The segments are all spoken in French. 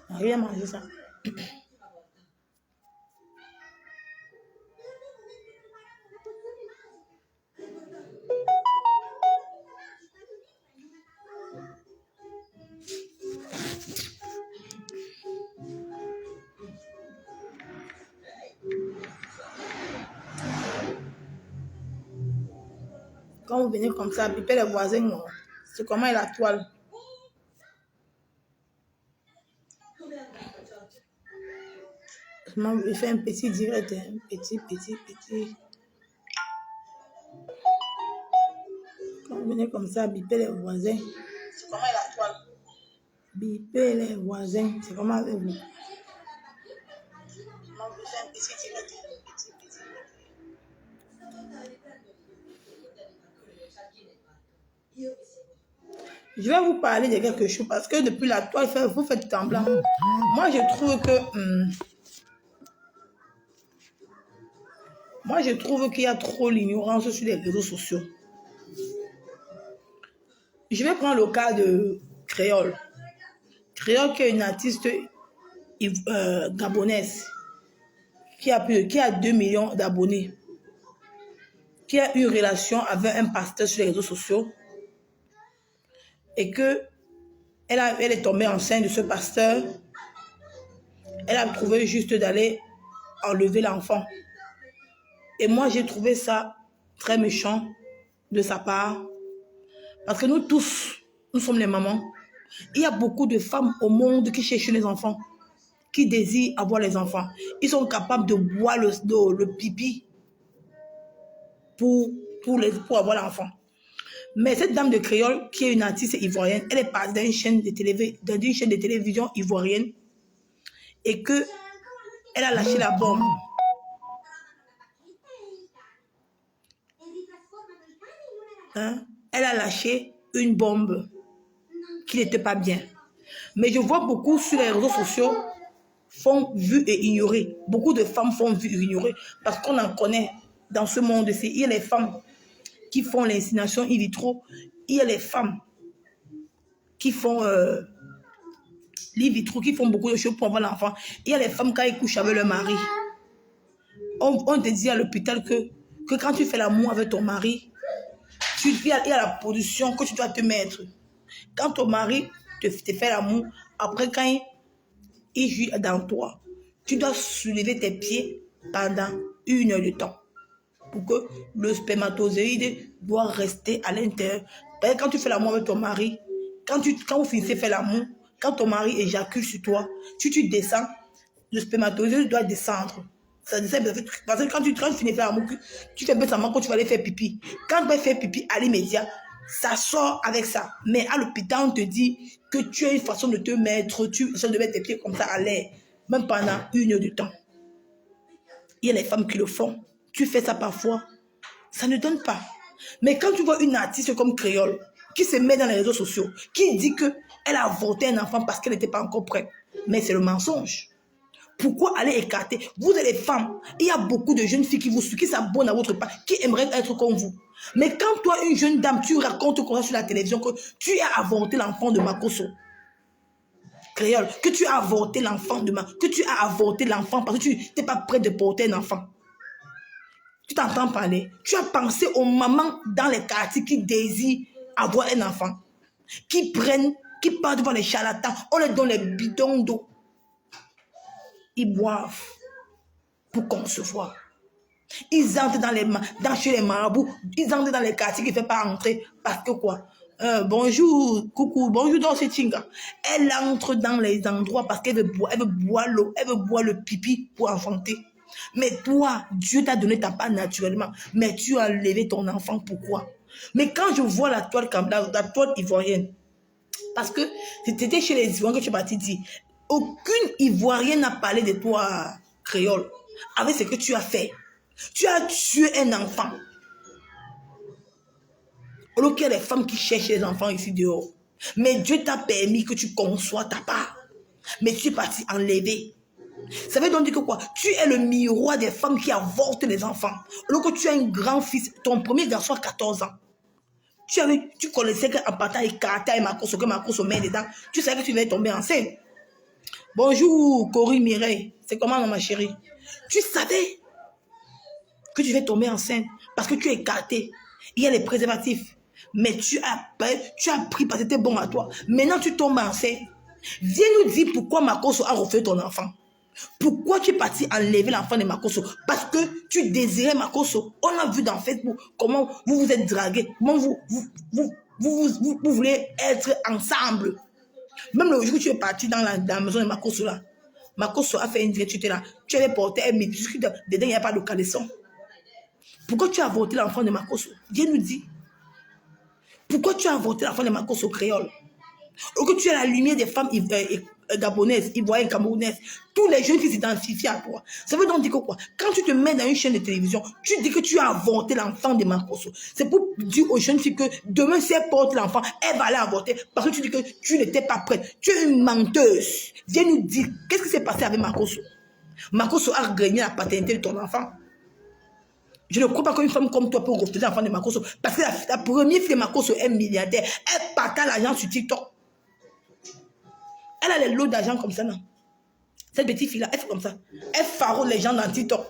Rien manger ça. Quand vous venez comme ça, piper les voisins, non. C'est comment est la toile. Je fais un petit direct, un petit. Quand vous venez comme ça, biper les voisins. C'est comment est la toile. Biper les voisins, c'est comment avec vous. Je fais un petit direct, un petit. Je vais vous parler de quelque chose parce que depuis la toile, vous faites semblant. Moi, je trouve qu'il y a trop l'ignorance sur les réseaux sociaux. Je vais prendre le cas de Créole. Créole qui est une artiste gabonaise qui a 2 millions d'abonnés, qui a une relation avec un pasteur sur les réseaux sociaux et que elle est tombée enceinte de ce pasteur. Elle a trouvé juste d'aller enlever l'enfant. Et moi, j'ai trouvé ça très méchant de sa part. Parce que nous tous, nous sommes les mamans. Il y a beaucoup de femmes au monde qui cherchent les enfants, qui désirent avoir les enfants. Ils sont capables de boire le pipi pour avoir l'enfant. Mais cette dame de Créole, qui est une artiste ivoirienne, elle est partie d'une chaîne de télévision ivoirienne et que elle a lâché la bombe. Elle a lâché une bombe qui n'était pas bien. Mais je vois beaucoup sur les réseaux sociaux font vu et ignorer. Beaucoup de femmes font vu et ignorer parce qu'on en connaît dans ce monde-ci. Il y a les femmes qui font l'insémination in vitro. Il y a les femmes qui font l'in vitro, qui font beaucoup de choses pour avoir l'enfant. Il y a les femmes quand elles couchent avec leur mari. On te dit à l'hôpital que quand tu fais l'amour avec ton mari, il y a la position que tu dois te mettre. Quand ton mari te fait l'amour, après quand il joue dans toi, tu dois soulever tes pieds pendant 1 heure de temps pour que le spermatozoïde doit rester à l'intérieur. Quand tu fais l'amour avec ton mari, quand vous finissez de faire l'amour, quand ton mari éjacule sur toi, tu descends, le spermatozoïde doit descendre. Ça descend parce que quand tu finis de faire l'amour, tu fais bien semblant quand tu vas aller faire pipi. Quand tu vas faire pipi à l'immédiat, ça sort avec ça. Mais à l'hôpital, on te dit que tu as une façon de te mettre, de mettre tes pieds comme ça à l'air, même pendant 1 heure de temps. Il y a les femmes qui le font. Tu fais ça parfois, ça ne donne pas. Mais quand tu vois une artiste comme Créole, qui se met dans les réseaux sociaux, qui dit qu'elle a avorté un enfant parce qu'elle n'était pas encore prête, mais c'est le mensonge. Pourquoi aller écarter? Vous êtes les femmes, il y a beaucoup de jeunes filles qui s'abonnent à votre page, qui aimeraient être comme vous. Mais quand toi, une jeune dame, tu racontes comme ça sur la télévision que tu as avorté l'enfant de Makosso, Créole, que tu as avorté l'enfant parce que tu n'es pas prête de porter un enfant. Tu t'entends parler? Tu as pensé aux mamans dans les quartiers qui désirent avoir un enfant, qui partent devant les charlatans, on les donne les bidons d'eau. Ils boivent pour concevoir. Ils entrent chez les marabouts, ils entrent dans les quartiers qui ne font pas entrer parce que quoi? Bonjour, coucou, bonjour dans ce tinga. Elle entre dans les endroits parce qu'elle veut boire l'eau, elle veut boire le pipi pour enfanter. Mais toi, Dieu t'a donné ta part naturellement, mais tu as levé ton enfant, pourquoi? Mais quand je vois la toile ivoirienne, parce que c'était chez les Ivoiriens que tu es parti dire, aucune Ivoirienne n'a parlé de toi, Créole, avec ce que tu as fait. Tu as tué un enfant. Alors qu'il y a des femmes qui cherchent les enfants ici dehors. Mais Dieu t'a permis que tu conçois ta part. Mais tu es parti enlever. Ça veut donc dire que quoi? Tu es le miroir des femmes qui avortent les enfants. Alors que tu as un grand-fils, ton premier garçon a 14 ans. Tu connaissais qu'en partant et Kata et Makoso, que Makoso met dedans, tu savais que tu allais tomber enceinte. Bonjour, Corinne Mireille. C'est comment, ma chérie? Tu savais que tu vas tomber enceinte parce que tu es écarté. Il y a les préservatifs. Mais tu as pris parce que c'était bon à toi. Maintenant, tu tombes enceinte. Viens nous dire pourquoi Makoso a refait ton enfant. Pourquoi tu es parti enlever l'enfant de Makoso? Parce que tu désirais Makoso. On a vu dans Facebook comment vous vous êtes dragués. Comment vous voulez être ensemble. Même le jour où tu es parti dans la maison de Makoso là, Makoso a fait une direct, tu étais là. Tu avais porté un métis, dedans il n'y a pas de caleçon. Pourquoi tu as avorté l'enfant de Makoso? Viens nous dire. Pourquoi tu as avorté l'enfant de Makoso créole? Ou que tu es la lumière des femmes gabonaises, ivoiriennes, camerounaises. Tous les jeunes qui s'identifient à toi. Ça veut donc dire que quoi? Quand tu te mets dans une chaîne de télévision, tu dis que tu as avorté l'enfant de Makoso. C'est pour dire aux jeunes filles que demain, si elle porte l'enfant, elle va aller avorter parce que tu dis que tu n'étais pas prête. Tu es une menteuse. Viens nous dire, qu'est-ce qui s'est passé avec Makoso? Makoso a gagné la paternité de ton enfant. Je ne crois pas qu'une femme comme toi peut refuser l'enfant de Makoso. Parce que la première fille de Makoso est milliardaire. Elle partage l'argent sur TikTok. Elle a les lots d'argent comme ça, non? Cette petite fille-là, elle fait comme ça. Elle faraude les gens dans TikTok.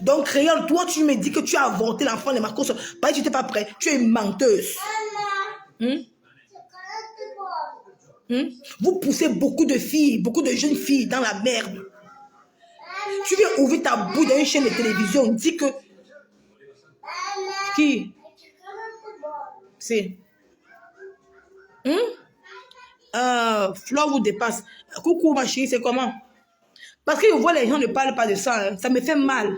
Donc, Créole, toi, tu me dis que tu as avorté l'enfant de Makoso parce que tu n'étais pas prêt. Tu es une menteuse. Vous poussez beaucoup de filles, beaucoup de jeunes filles dans la merde. Tu viens ouvrir ta bouche dans une chaîne de télévision, dis que... Qui? C'est... Flore vous dépasse. Coucou ma chérie, c'est comment? Parce que je vois les gens ne parlent pas de ça. Hein. Ça me fait mal.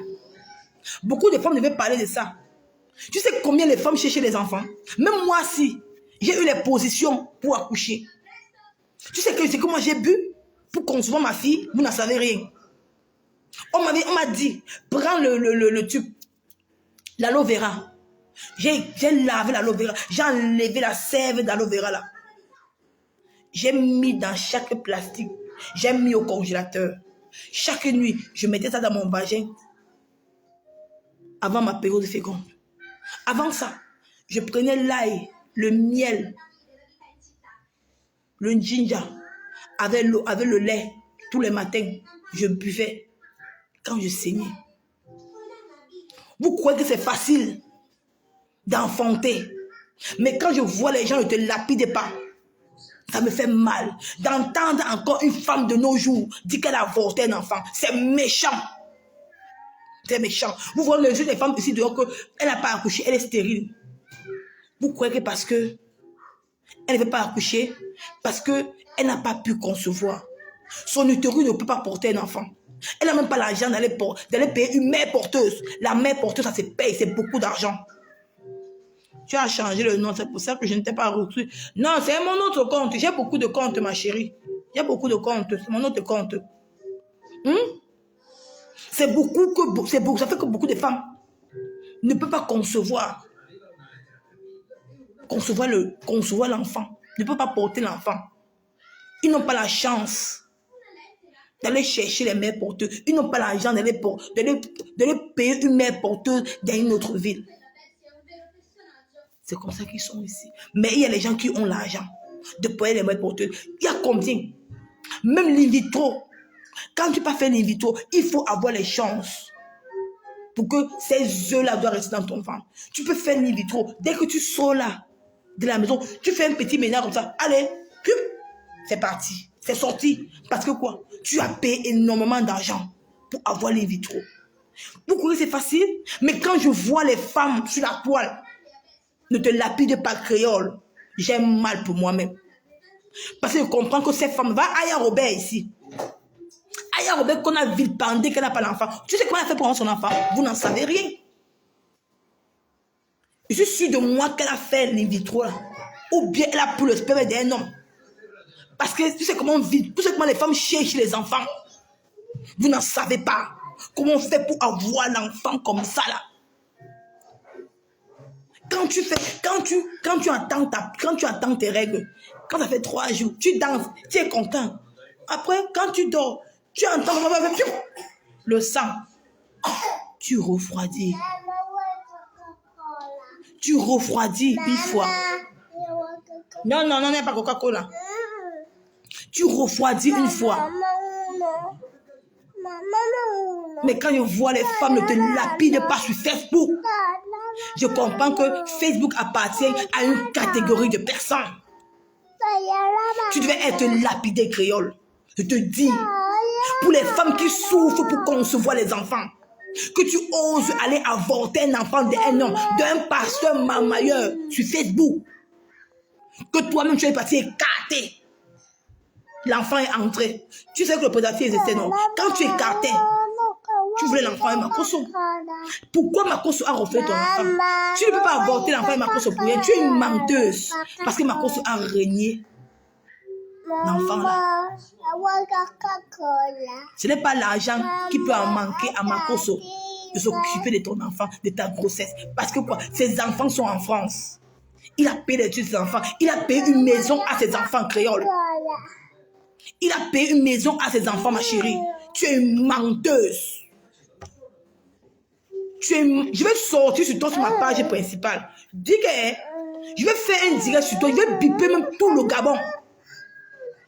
Beaucoup de femmes devaient parler de ça. Tu sais combien les femmes cherchent les enfants? Même moi, si j'ai eu les positions pour accoucher. Tu sais que c'est que moi j'ai bu pour concevoir ma fille, vous n'en savez rien. On m'a dit, prends le tube, l'aloe vera. J'ai lavé l'aloe vera, j'ai enlevé la sève d'aloe vera là. J'ai mis dans chaque plastique, j'ai mis au congélateur. Chaque nuit, je mettais ça dans mon vagin avant ma période féconde. Avant ça, je prenais l'ail, le miel, le ginger, avec le lait, tous les matins, je buvais quand je saignais. Vous croyez que c'est facile d'enfanter? Mais quand je vois les gens ne te lapident pas, ça me fait mal d'entendre encore une femme de nos jours dire qu'elle a avorté un enfant. C'est méchant. C'est méchant. Vous voyez les yeux des femmes ici dehors qu'elle n'a pas accouché, elle est stérile. Vous croyez que parce que elle ne veut pas accoucher, parce qu'elle n'a pas pu concevoir. Son utérus ne peut pas porter un enfant. Elle n'a même pas l'argent d'aller payer une mère porteuse. La mère porteuse, ça se paye, c'est beaucoup d'argent. Tu as changé le nom, c'est pour ça que je ne t'ai pas recruté. Non, c'est mon autre compte. J'ai beaucoup de comptes, ma chérie. J'ai beaucoup de comptes. C'est mon autre compte. C'est beaucoup que... Ça fait que beaucoup de femmes ne peuvent pas concevoir l'enfant. Ne peuvent pas porter l'enfant. Ils n'ont pas la chance d'aller chercher les mères porteuses. Ils n'ont pas l'argent d'aller payer une mère porteuse dans une autre ville. C'est comme ça qu'ils sont ici. Mais il y a les gens qui ont l'argent de payer les mères porteuses. Il y a combien? Même l'in vitro. Quand tu ne peux pas faire l'in vitro, il faut avoir les chances pour que ces œufs-là doivent rester dans ton ventre. Tu peux faire l'in vitro. Dès que tu sors là de la maison, tu fais un petit ménage comme ça. Allez, c'est parti. C'est sorti. Parce que quoi? Tu as payé énormément d'argent pour avoir l'in vitro. Vous croyez que c'est facile? Mais quand je vois les femmes sur la toile, ne te lapide pas créole, j'ai mal pour moi-même. Parce que je comprends que cette femme va à Aya Robert ici. Aya Robert qu'on a vilipendé qu'elle n'a pas l'enfant. Tu sais comment elle a fait pour avoir son enfant? Vous n'en savez rien. Je suis sûre de moi qu'elle a fait l'in vitro là. Ou bien elle a pris le sperme d'un homme. Parce que tu sais comment on vit, tu sais comment les femmes cherchent les enfants. Vous n'en savez pas. Comment on fait pour avoir l'enfant comme ça là. Quand tu attends tes règles, quand ça fait 3 jours, tu danses, tu es content. Après, quand tu dors, Tu entends le sang. Tu refroidis. Tu refroidis une fois. Non, non, non, n'est pas Coca-Cola. Tu refroidis une fois. Mais quand je vois les femmes ne te lapident pas sur Facebook, je comprends que Facebook appartient à une catégorie de personnes. Tu devais être lapidé, créole. Je te dis, pour les femmes qui souffrent pour concevoir les enfants, que tu oses aller avorter un enfant d'un homme, d'un pasteur mamailleur sur Facebook, que toi-même tu es parti écarter. L'enfant est entré. Tu sais que le préservatif était non. Quand tu écartais, tu voulais l'enfant et Makoso. Pourquoi Makoso a refait ton enfant? Tu ne peux pas avorter l'enfant et Makoso pour rien. Tu es une menteuse. Parce que Makoso a régné l'enfant là. Ce n'est pas l'argent qui peut en manquer à Makoso de s'occuper de ton enfant, de ta grossesse. Parce que quoi? Ses enfants sont en France. Il a payé l'étude de ses enfants. Il a payé une maison à ses enfants créoles. Il a payé une maison à ses enfants, ma chérie. Tu es une menteuse. Je vais sortir sur toi sur ma page principale. Dis que je vais faire un direct sur toi. Je vais biper même tout le Gabon.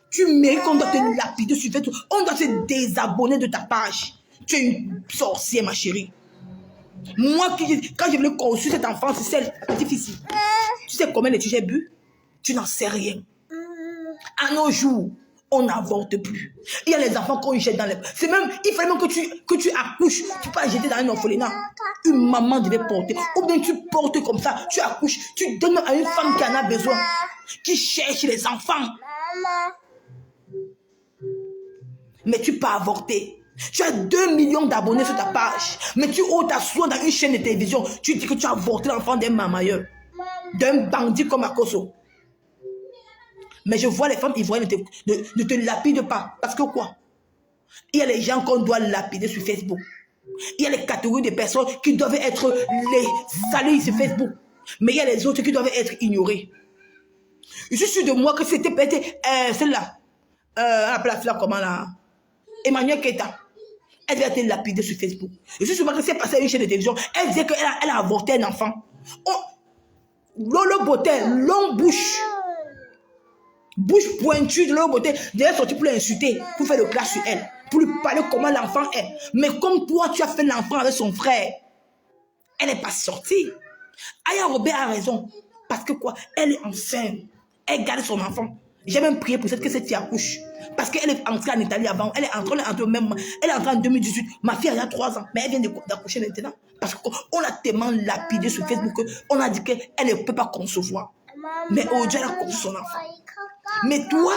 Tu mérites qu'on doit te lapider sur Facebook. On doit se désabonner de ta page. Tu es une sorcière, ma chérie. Moi, quand je voulais conçu cet enfant, c'est celle, la petite fille. Tu sais combien de j'ai bu? Tu n'en sais rien. À nos jours, on n'avorte plus. Il y a les enfants qu'on jette dans les... C'est même, il fallait même que tu accouches. Tu peux pas jeter dans un orphelinat. Une maman devait porter. Ou bien tu portes comme ça, tu accouches. Tu donnes à une femme qui en a besoin. Qui cherche les enfants. Mais tu peux avorter. Tu as 2 millions d'abonnés sur ta page. Mais tu oses t'asseoir dans une chaîne de télévision. Tu dis que tu as avorté l'enfant d'un mamailleur. D'un bandit comme Akoso. Mais je vois les femmes ivoiriennes ne te lapident pas. Parce que quoi? Il y a les gens qu'on doit lapider sur Facebook. Il y a les catégories de personnes qui doivent être les saluées sur Facebook. Mais il y a les autres qui doivent être ignorées. Je suis sûr de moi que c'était peut-être celle-là. La place là, comment là? Emmanuel Keta. Elle devait être lapidée sur Facebook. Je suis sûr que c'est passé à une chaîne de télévision. Elle disait qu'elle a avorté un enfant. Lolo Beauté, longue bouche. Bouche pointue de Lolo Beauté. Elle est sortie pour l'insulter, pour faire le clash sur elle. Pour lui parler comment l'enfant est. Mais comme toi, tu as fait l'enfant avec son frère. Elle n'est pas sortie. Aya Robert a raison. Parce que quoi? Elle est enceinte. Elle garde son enfant. J'ai même prié pour que cette fille accouche. Parce qu'elle est entrée en Italie avant. Elle est entrée en 2018. Ma fille a 3 ans. Mais elle vient d'accoucher maintenant. Parce qu'on a tellement lapidé sur Facebook qu'on a dit qu'elle ne peut pas concevoir. Mais aujourd'hui, elle a conçu son enfant. Mais toi,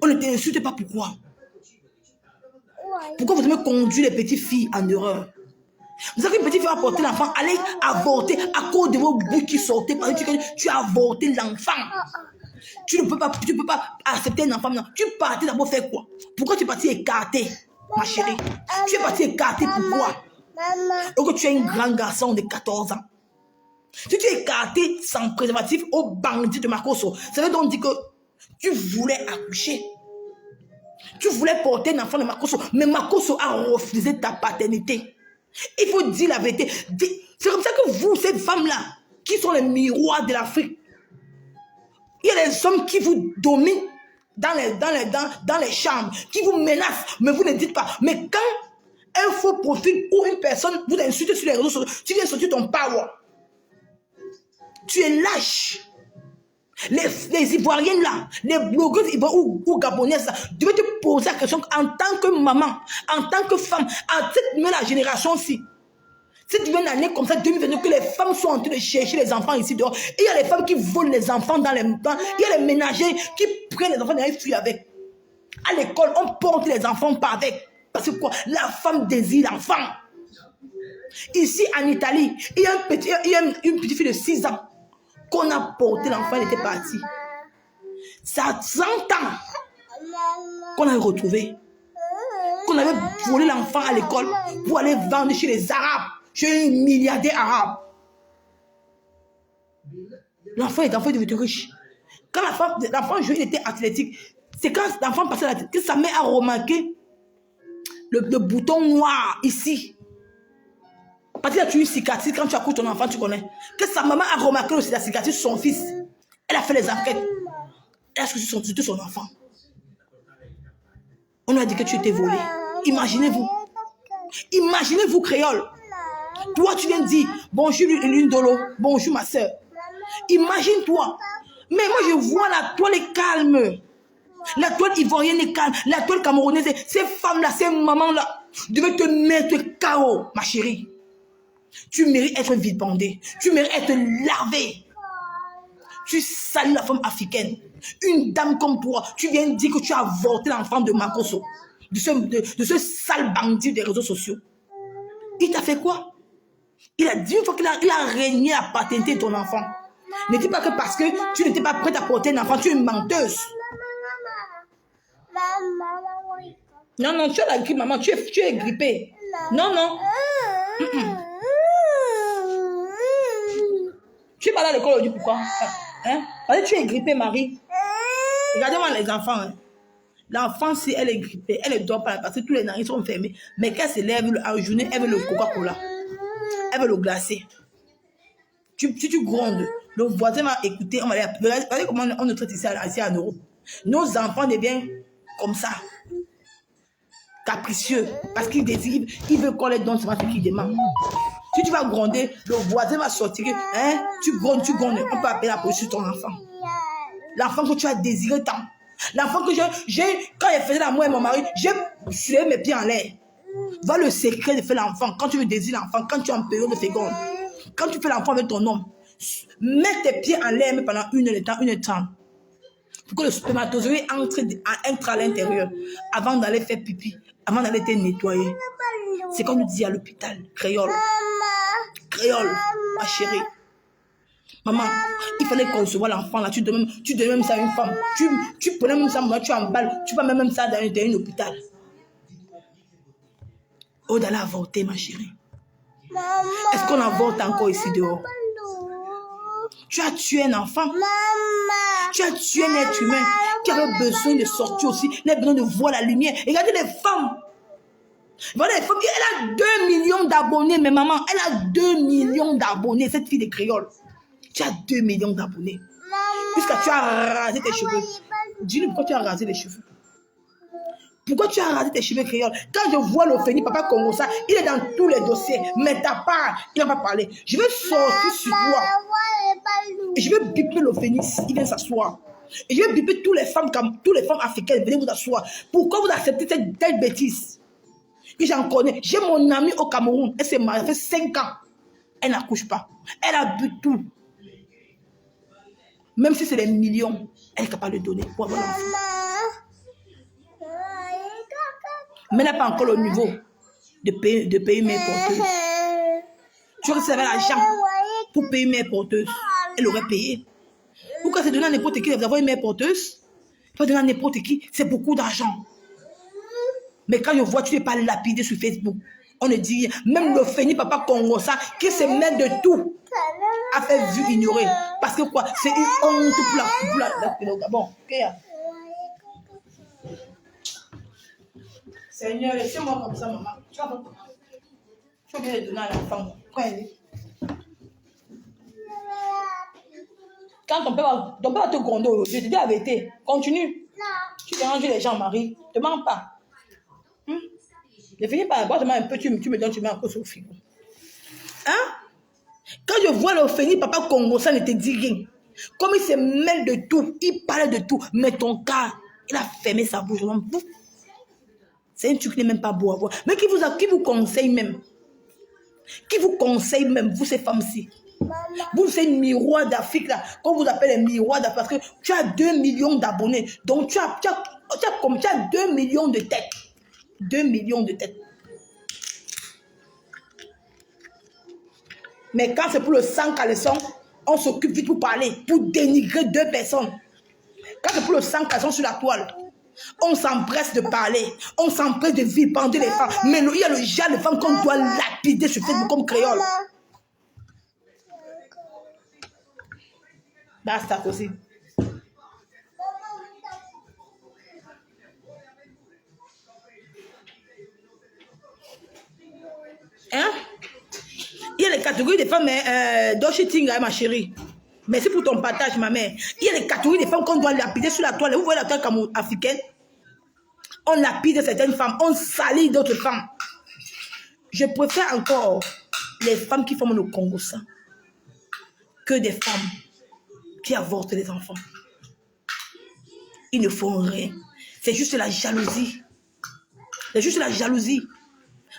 on ne t'insulte pas pourquoi? Pourquoi vous avez conduit les petites filles en erreur? Vous savez qu'une petite fille a porté l'enfant, allez avorter à cause de vos bouts qui sortaient. Tu as avorté l'enfant. Tu ne peux pas accepter un enfant. Non. Tu partais d'abord faire quoi? Pourquoi tu es parti écarter, ma chérie? Tu es parti écarter pourquoi? Donc tu es un grand garçon de 14 ans. Si tu es écarté sans préservatif au bandit de Makoso, ça veut donc dire que tu voulais accoucher. Tu voulais porter un enfant de Makoso, mais Makoso a refusé ta paternité. Il faut dire la vérité. C'est comme ça que vous, ces femmes-là, qui sont les miroirs de l'Afrique, il y a les hommes qui vous dominent dans les chambres, qui vous menacent, mais vous ne dites pas. Mais quand un faux profil ou une personne vous insulte sur les réseaux sociaux, tu viens sortir ton power. Tu es lâche. Les Ivoiriennes là, les blogueuses ivoiriennes ou gabonaises là, tu veux te poser la question en tant que maman, en tant que femme, en cette nouvelle génération-ci. Cette nouvelle année comme ça, 2022, que les femmes sont en train de chercher les enfants ici dehors. Et il y a les femmes qui volent les enfants dans les temps. Il y a les ménagers qui prennent les enfants et fuient avec. À l'école, on porte les enfants pas avec. Parce que quoi? La femme désire l'enfant. Ici en Italie, il y a une petite fille de 6 ans qu'on a porté l'enfant, elle était partie. Ça a 100 ans qu'on a retrouvé. Qu'on avait volé l'enfant à l'école pour aller vendre chez les Arabes, chez un milliardaire arabe. L'enfant est devenu riche. Quand l'enfant jouait, il était athlétique. C'est quand l'enfant passe la tête que sa mère a remarqué le bouton noir ici. Parce que tu as une cicatrice quand tu accouches ton enfant, tu connais. Que sa maman a remarqué aussi la cicatrice sur son fils. Elle a fait les enquêtes. Elle a suivi son enfant. On lui a dit que tu étais volé. Imaginez-vous. Imaginez-vous, créole. Toi, tu viens de dire bonjour l'une de l'eau. Bonjour ma soeur. Imagine-toi. Mais moi, je vois la toile est calme. La toile ivoirienne est calme. La toile camerounaise, ces femmes-là, ces mamans-là, devaient te mettre KO, ma chérie. Tu mérites d'être vilipendée. Tu mérites d'être lavée. Tu salis la femme africaine. Une dame comme toi, tu viens de dire que tu as avorté l'enfant de Makoso. De ce sale bandit des réseaux sociaux. Il t'a fait quoi? Il a dit une fois qu'il a régné à patenter ton enfant. Ne dis pas que parce que tu n'étais pas prête à porter un enfant, tu es une menteuse. Non, non, tu as la grippe, maman. Tu es grippée. Non, non. Tu es pas à l'école aujourd'hui, pourquoi? Hein? Parce que tu es grippée, Marie. Regardez-moi les enfants. Hein. L'enfant, si elle est grippée, elle ne dort pas parce que tous les narines sont fermés. Mais quand elle se lève en journée, elle veut le Coca-Cola. Elle veut le glacé. Tu grondes. Le voisin va écouter. On va aller. Regardez comment on nous traite ici en Europe. Nos enfants deviennent comme ça. Capricieux. Parce qu'ils désirent. Ils veulent qu'on les donne seulement ce qu'ils demandent. Si tu vas gronder, le voisin va sortir. Hein? Tu grondes. On peut appeler la police sur ton enfant. L'enfant que tu as désiré tant. L'enfant que quand il faisait l'amour avec mon mari, j'ai sué mes pieds en l'air. Voilà le secret de faire l'enfant. Quand tu veux désirer l'enfant, quand tu es en période de féconde, quand tu fais l'enfant avec ton homme, mets tes pieds en l'air pendant une heure trente. Pour que le spermatozoïde entre à l'intérieur avant d'aller faire pipi, avant d'aller te nettoyer. C'est comme nous dit à l'hôpital. Créole. Créole, ma chérie. Maman, il fallait concevoir l'enfant là. Tu donnes même ça à une femme. Tu prenais même ça, tu emballes. Tu vas même ça dans un hôpital. Oh, d'aller avorter, ma chérie. Est-ce qu'on avorte encore ici dehors? Tu as tué un enfant. Tu as tué un être humain qui avait besoin de sortir aussi. Il a besoin de voir la lumière. Et regardez les femmes. Voilà, les femmes. Elle a 2 millions d'abonnés, mais maman, elle a 2 millions d'abonnés, cette fille de créole. Tu as 2 millions d'abonnés. Puisque tu as rasé tes cheveux. Dis-lui pourquoi tu as rasé les cheveux. Pourquoi tu as rasé tes cheveux créoles? Quand je vois l'Ofeni, papa Congo, ça, il est dans tous les dossiers. Mais ta part, il n'a pas parlé. Je vais sortir sur toi. Et je vais biper l'Ofeni. Il vient s'asseoir. Et je vais biper toutes les femmes africaines. Venez vous asseoir. Pourquoi vous acceptez cette telle bêtise? Et j'en connais. J'ai mon amie au Cameroun. Elle s'est mariée. Elle fait 5 ans. Elle n'accouche pas. Elle a bu tout. Même si c'est des millions, elle est capable de donner pour avoir l'enfant. Mais elle n'a pas encore le niveau de payer mes porteuses. Tu vois que si elle avait l'argent pour payer mes porteuses, elle aurait payé. Pourquoi c'est donné à n'importe qui d'avoir une mère porteuse? Tu vas donner à n'importe qui, c'est beaucoup d'argent. Mais quand je vois, tu n'es pas lapidé sur Facebook. On ne dit, même le Féni Papa Congo, ça, qui se met de tout, a fait vue ignorer. Parce que quoi? C'est une honte pour la Gabon. Seigneur, laissez-moi comme ça, maman. Tu vas bien le donner à l'enfant. Quand ton père va te gronder aujourd'hui, je te dis la vérité. Continue. Tu déranges les gens, Marie. Ne mens pas. Je finis par boire un peu, tu me donnes, tu mets un peu sur le frigo. Hein? Quand je vois le Féni, papa Congo, ça ne te dit rien. Comme il se mêle de tout, il parle de tout, mais ton cas, il a fermé sa bouche. C'est un truc qui n'est même pas beau à voir. Mais qui vous conseille même? Qui vous conseille même, vous ces femmes-ci? Vous, c'est une miroir d'Afrique, là. Qu'on vous appelle les miroirs d'Afrique, parce que tu as 2 millions d'abonnés. Donc, tu as 2 millions de têtes. 2 millions de têtes. Mais quand c'est pour le sang caleçon, on s'occupe vite pour parler, pour dénigrer 2 personnes. Quand c'est pour le sang caleçon sur la toile, on s'empresse de parler, on s'empresse de vilipender les femmes. Mais il y a le genre de femmes qu'on doit lapider sur Facebook comme créole. Basta così. Hein? Il y a les catégories des femmes, Dochitinga, ma chérie. Merci pour ton partage, ma mère. Il y a les catégories des femmes qu'on doit lapider sur la toile. Vous voyez la toile africaine? On lapide certaines femmes, on salit d'autres femmes. Je préfère encore les femmes qui forment le Congo ça que des femmes qui avortent les enfants. Ils ne font rien. C'est juste la jalousie. C'est juste la jalousie.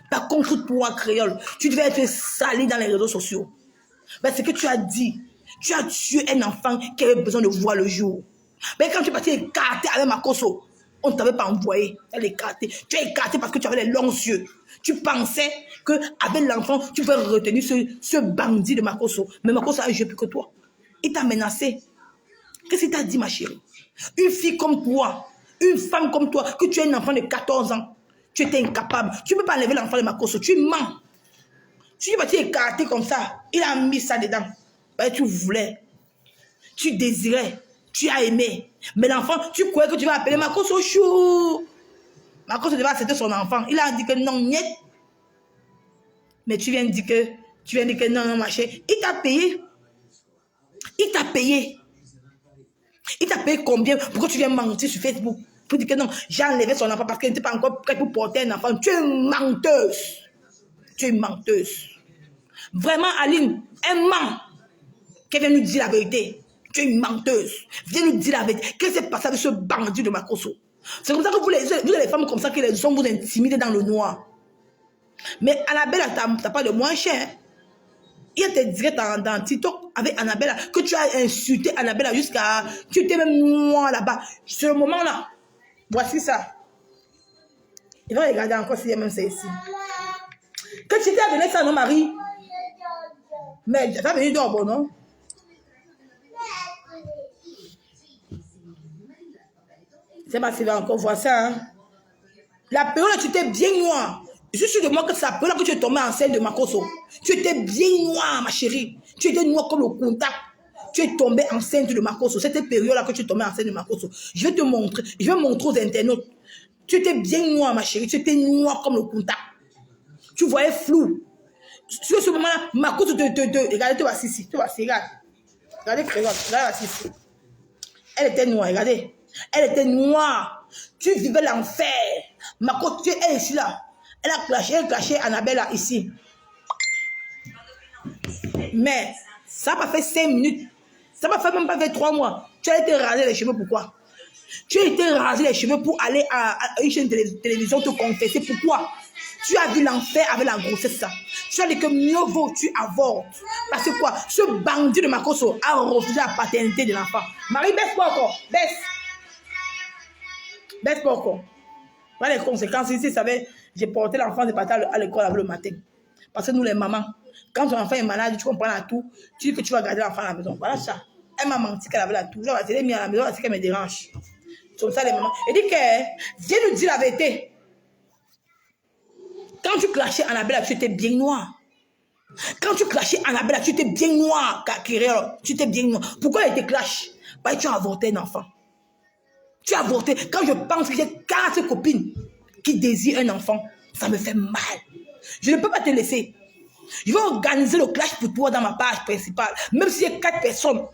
Par contre, toi, créole, tu devais être sali dans les réseaux sociaux. Ben, ce que tu as dit, tu as tué un enfant qui avait besoin de voir le jour. Mais quand tu es parti écarter avec Makosso, on ne t'avait pas envoyé. Elle écarté. Tu as écarté parce que tu avais les longs yeux. Tu pensais qu'avec l'enfant, tu pouvais retenir ce bandit de Makosso. Mais Makosso a joué plus que toi. Il t'a menacé. Qu'est-ce qu'il t'a dit, ma chérie? Une fille comme toi, une femme comme toi, que tu es un enfant de 14 ans, tu étais incapable. Tu ne peux pas enlever l'enfant de Makosso. Tu mens. Tu es parti écarter comme ça. Il a mis ça dedans. Ben, tu voulais. Tu désirais. Tu as aimé. Mais l'enfant, tu croyais que tu vas appeler Makosso chou. Makosso devait accepter son enfant. Il a dit que non, niet. Mais tu viens de dire que non, non, ma chérie. Il t'a payé. Il t'a payé. Il t'a payé combien? Pourquoi tu viens mentir sur Facebook? Pour dire que non, j'ai enlevé son enfant parce qu'elle n'était pas encore prête pour porter un enfant. Tu es une menteuse. Tu es une menteuse. Vraiment, Aline, elle ment. Qu'elle vient nous dire la vérité. Tu es une menteuse. Viens nous dire la vérité. Qu'est-ce qui s'est passé avec ce bandit de Makosso? C'est comme ça que vous les femmes comme ça qui les ont vous intimider dans le noir. Mais Annabelle, t'as pas de moins cher. Il était direct dans TikTok avec Annabelle que tu as insulté Annabelle jusqu'à... Tu étais même noir là-bas. Ce moment-là, voici ça. Il va regarder encore s'il y a même ça ici. Que tu t'es donné ça, non, Marie? Mais tu vas venir dehors, bon, non? C'est pas si va encore voir ça. Hein? La période où tu étais bien noire. Je suis sûr de moi que c'est la période que tu es tombée enceinte de Makosso. Tu étais bien noire, ma chérie. Tu étais noire comme le contact. Tu es tombée enceinte de Makosso. C'était cette période-là que tu es tombée enceinte de Makosso. Je vais te montrer. Je vais montrer aux internautes. Tu étais bien noire, ma chérie. Tu étais noire comme le contact. Tu voyais flou. Sur ce moment-là, Makosso regardez, tu vas ici. Tu vas ici, regarde. Regardez, regarde ici. Elle était noire, regardez. Elle était noire. Tu vivais l'enfer. Makosso, tu es ici là. Elle a clashé Annabelle là, ici. Mais ça n'a pas fait 5 minutes. Ça n'a même pas fait 3 mois. Tu as été rasé les cheveux, pourquoi? Tu as été rasé les cheveux pour aller à une chaîne de télévision te confesser. Pourquoi? Tu as vu l'enfer avec la grossesse. Ça. Tu as dit que mieux vaut tu avortes. Parce que quoi? Ce bandit de Makosso a refusé la paternité de l'enfant. Marie, baisse pas encore. Baisse. Baisse pas encore. Voilà les conséquences. Ici, ça avait... J'ai porté l'enfant de partir à l'école le matin. Parce que nous, les mamans, quand ton enfant est malade, tu comprends la toux, tu dis que tu vas garder l'enfant à la maison. Voilà ça. Elle m'a menti qu'elle avait la toux. Elle m'a mis à la maison, c'est qu'elle me dérange. C'est comme ça, les mamans. Elle dit que, viens nous dire la vérité. Quand tu clashais Annabelle, tu étais bien noire. Quand tu clashais Annabelle, tu étais bien noire. Tu étais bien noire. Pourquoi elle te clash? Parce que tu as avorté un enfant. Tu as avorté. Quand je pense que j'ai 4 copines qui désirent un enfant, ça me fait mal. Je ne peux pas te laisser. Je vais organiser le clash pour toi dans ma page principale. Même s'il y a 4 personnes,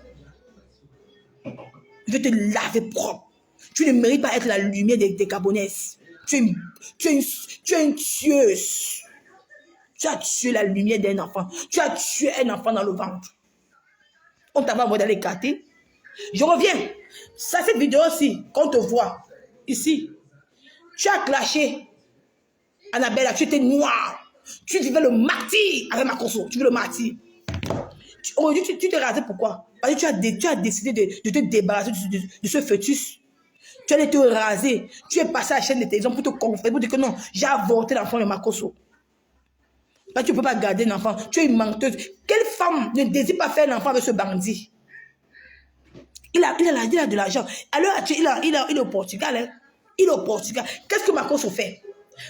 je vais te laver propre. Tu ne mérites pas être la lumière des Gabonaises. Tu es une tueuse. Tu as tué la lumière d'un enfant. Tu as tué un enfant dans le ventre. On t'a envoyé dans les quartiers. Je reviens. Ça, cette vidéo-ci, qu'on te voit, ici, tu as clashé Annabelle, tu étais noire. Tu vivais le martyr avec Makosso. Tu veux le martyr. Aujourd'hui, tu t'es rasé pourquoi? Parce que tu as décidé de te débarrasser de ce fœtus. Tu allais te raser. Tu es passé à la chaîne de télévision pour te confesser, pour dire que non, j'ai avorté l'enfant de Makosso. Parce que tu ne peux pas garder un enfant. Tu es une menteuse. Quelle femme ne désire pas faire un enfant avec ce bandit? Il a de l'argent. Alors, il est au Portugal. Hein? Il est au Portugal. Qu'est-ce que Makosso fait?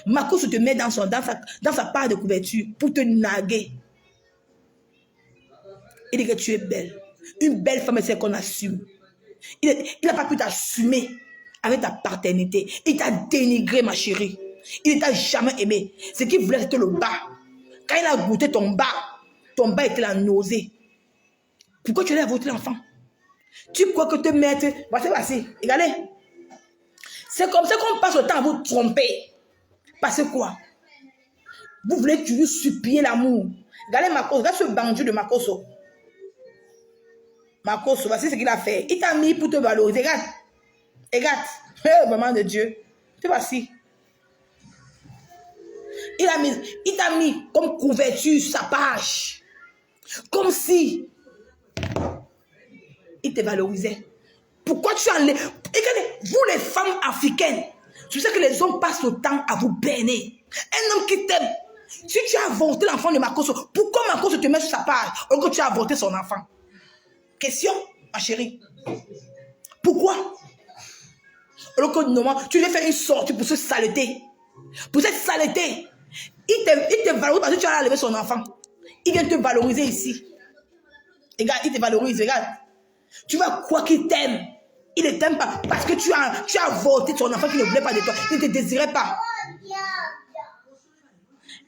Makosso te met dans sa part de couverture pour te naguer. Il dit que tu es belle. Une belle femme, c'est qu'on assume. Il n'a pas pu t'assumer avec ta paternité. Il t'a dénigré, ma chérie. Il ne t'a jamais aimé. Ce qu'il voulait, c'était le bas. Quand il a goûté ton bas était la nausée. Pourquoi tu allais avorter l'enfant? Tu crois que te mettre... Voici, regardez. C'est comme ça qu'on passe le temps à vous tromper. Parce que quoi? Vous voulez toujours supplier l'amour. Regardez Makoso, regarde ce bandit de Makoso. Makoso, voici ce qu'il a fait. Il t'a mis pour te valoriser. Regarde. Regarde. Maman de Dieu. Tu voici. Il t'a mis comme couverture sur sa page. Comme si il te valorisait. Pourquoi tu enlèves? Regardez, vous les femmes africaines, tu sais que les hommes passent le temps à vous berner. Un homme qui t'aime. Si tu as avorté l'enfant de Makoso, pourquoi Makoso te met sur sa page alors que tu as avorté son enfant? Question, ma chérie. Pourquoi? Alors que normalement, tu devais faire une sortie pour ce saleté. Pour cette saleté. Il te valorise parce que tu as enlevé son enfant. Il vient te valoriser ici. Regarde, il te valorise, regarde. Tu vas croire qu'il t'aime. Il ne t'aime pas parce que tu as avorté son enfant qui ne voulait pas de toi. Il ne te désirait pas.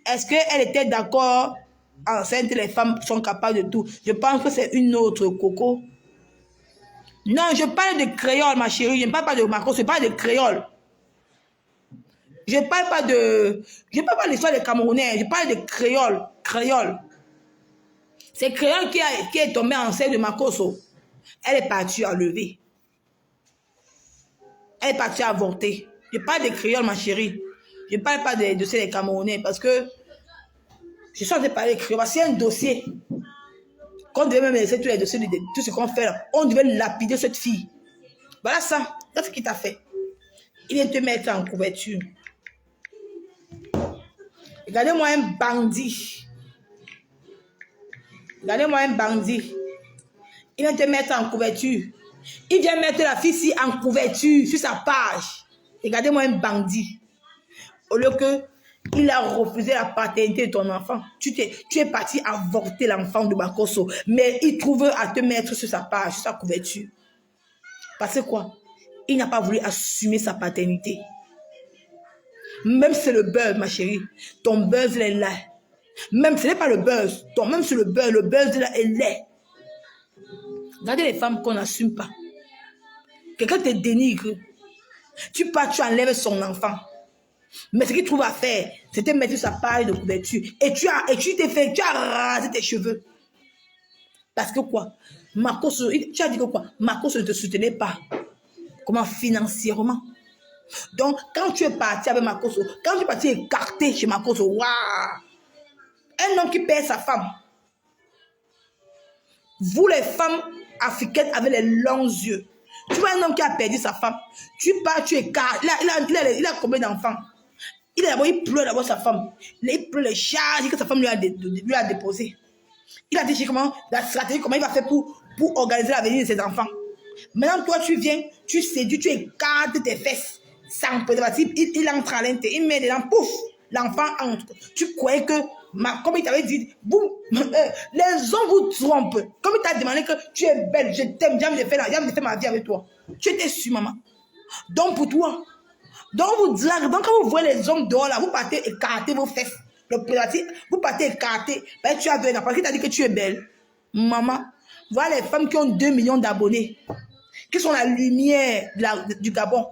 Est-ce qu'elle était d'accord? Enceinte, les femmes sont capables de tout. Je pense que c'est une autre coco. Non, je parle de créole, ma chérie. Je ne parle pas de Marco, je parle de créole. Je ne parle pas de l'histoire des Camerounais. Je parle de créole. Créole. C'est créole qui est tombé enceinte de Makoso. Elle est partie enlever. Elle est partie avorter. Je parle de créole, ma chérie. Je ne parle pas de ces Camerounais parce que je suis en train de parler de créole. C'est un dossier. Qu'on devait même laisser tous les dossiers, tout ce qu'on fait là. On devait lapider cette fille. Voilà ça. C'est ce qu'il t'a fait. Il vient te mettre en couverture. Regardez-moi un bandit. Regardez-moi un bandit. Il vient te mettre en couverture. Il vient mettre la fille ici en couverture sur sa page. Regardez-moi un bandit. Au lieu que il a refusé la paternité de ton enfant. Tu es parti avorter l'enfant de Makoso. Mais il trouve à te mettre sur sa page, sur sa couverture. Parce que quoi? Il n'a pas voulu assumer sa paternité. Même si c'est le buzz, ma chérie. Ton buzz, il est là. Même si ce n'est pas le buzz. Même si le buzz là, il est. Regardez les femmes qu'on n'assume pas. Quelqu'un te dénigre. Tu pars, tu enlèves son enfant. Mais ce qu'il trouve à faire, c'était mettre sa page de couverture. Et tu as rasé tes cheveux. Parce que quoi? Makoso, tu as dit que quoi? Makoso ne te soutenait pas. Comment? Financièrement. Donc, quand tu es parti avec Makoso, quand tu es parti écarté chez Makoso, waouh! Un homme qui perd sa femme. Vous, les femmes africaines avec les longs yeux, tu vois un homme qui a perdu sa femme, tu pars, tu écartes. Il a combien d'enfants? Il pleure d'abord sa femme. Il pleure les charges que sa femme lui a déposées. Il a dit comment, la stratégie, comment il va faire pour organiser l'avenir de ses enfants. Maintenant, toi, tu viens, tu séduis, tu écartes tes fesses. Sans préservatif, il entre à l'intérieur, il met dedans, pouf, l'enfant entre. Tu croyais que, comme il t'avait dit, les hommes vous trompent. Comme il t'a demandé que tu es belle, je t'aime, j'ai envie de faire ma vie avec toi. Tu étais sûre, maman. Donc, pour toi, donc quand vous voyez les hommes dehors là, vous partez écarter vos fesses. Le préservatif, vous partez écarter. Ben, tu as vu, parce qu'il t'a dit que tu es belle. Maman, voilà les femmes qui ont 2 millions d'abonnés, qui sont la lumière du Gabon,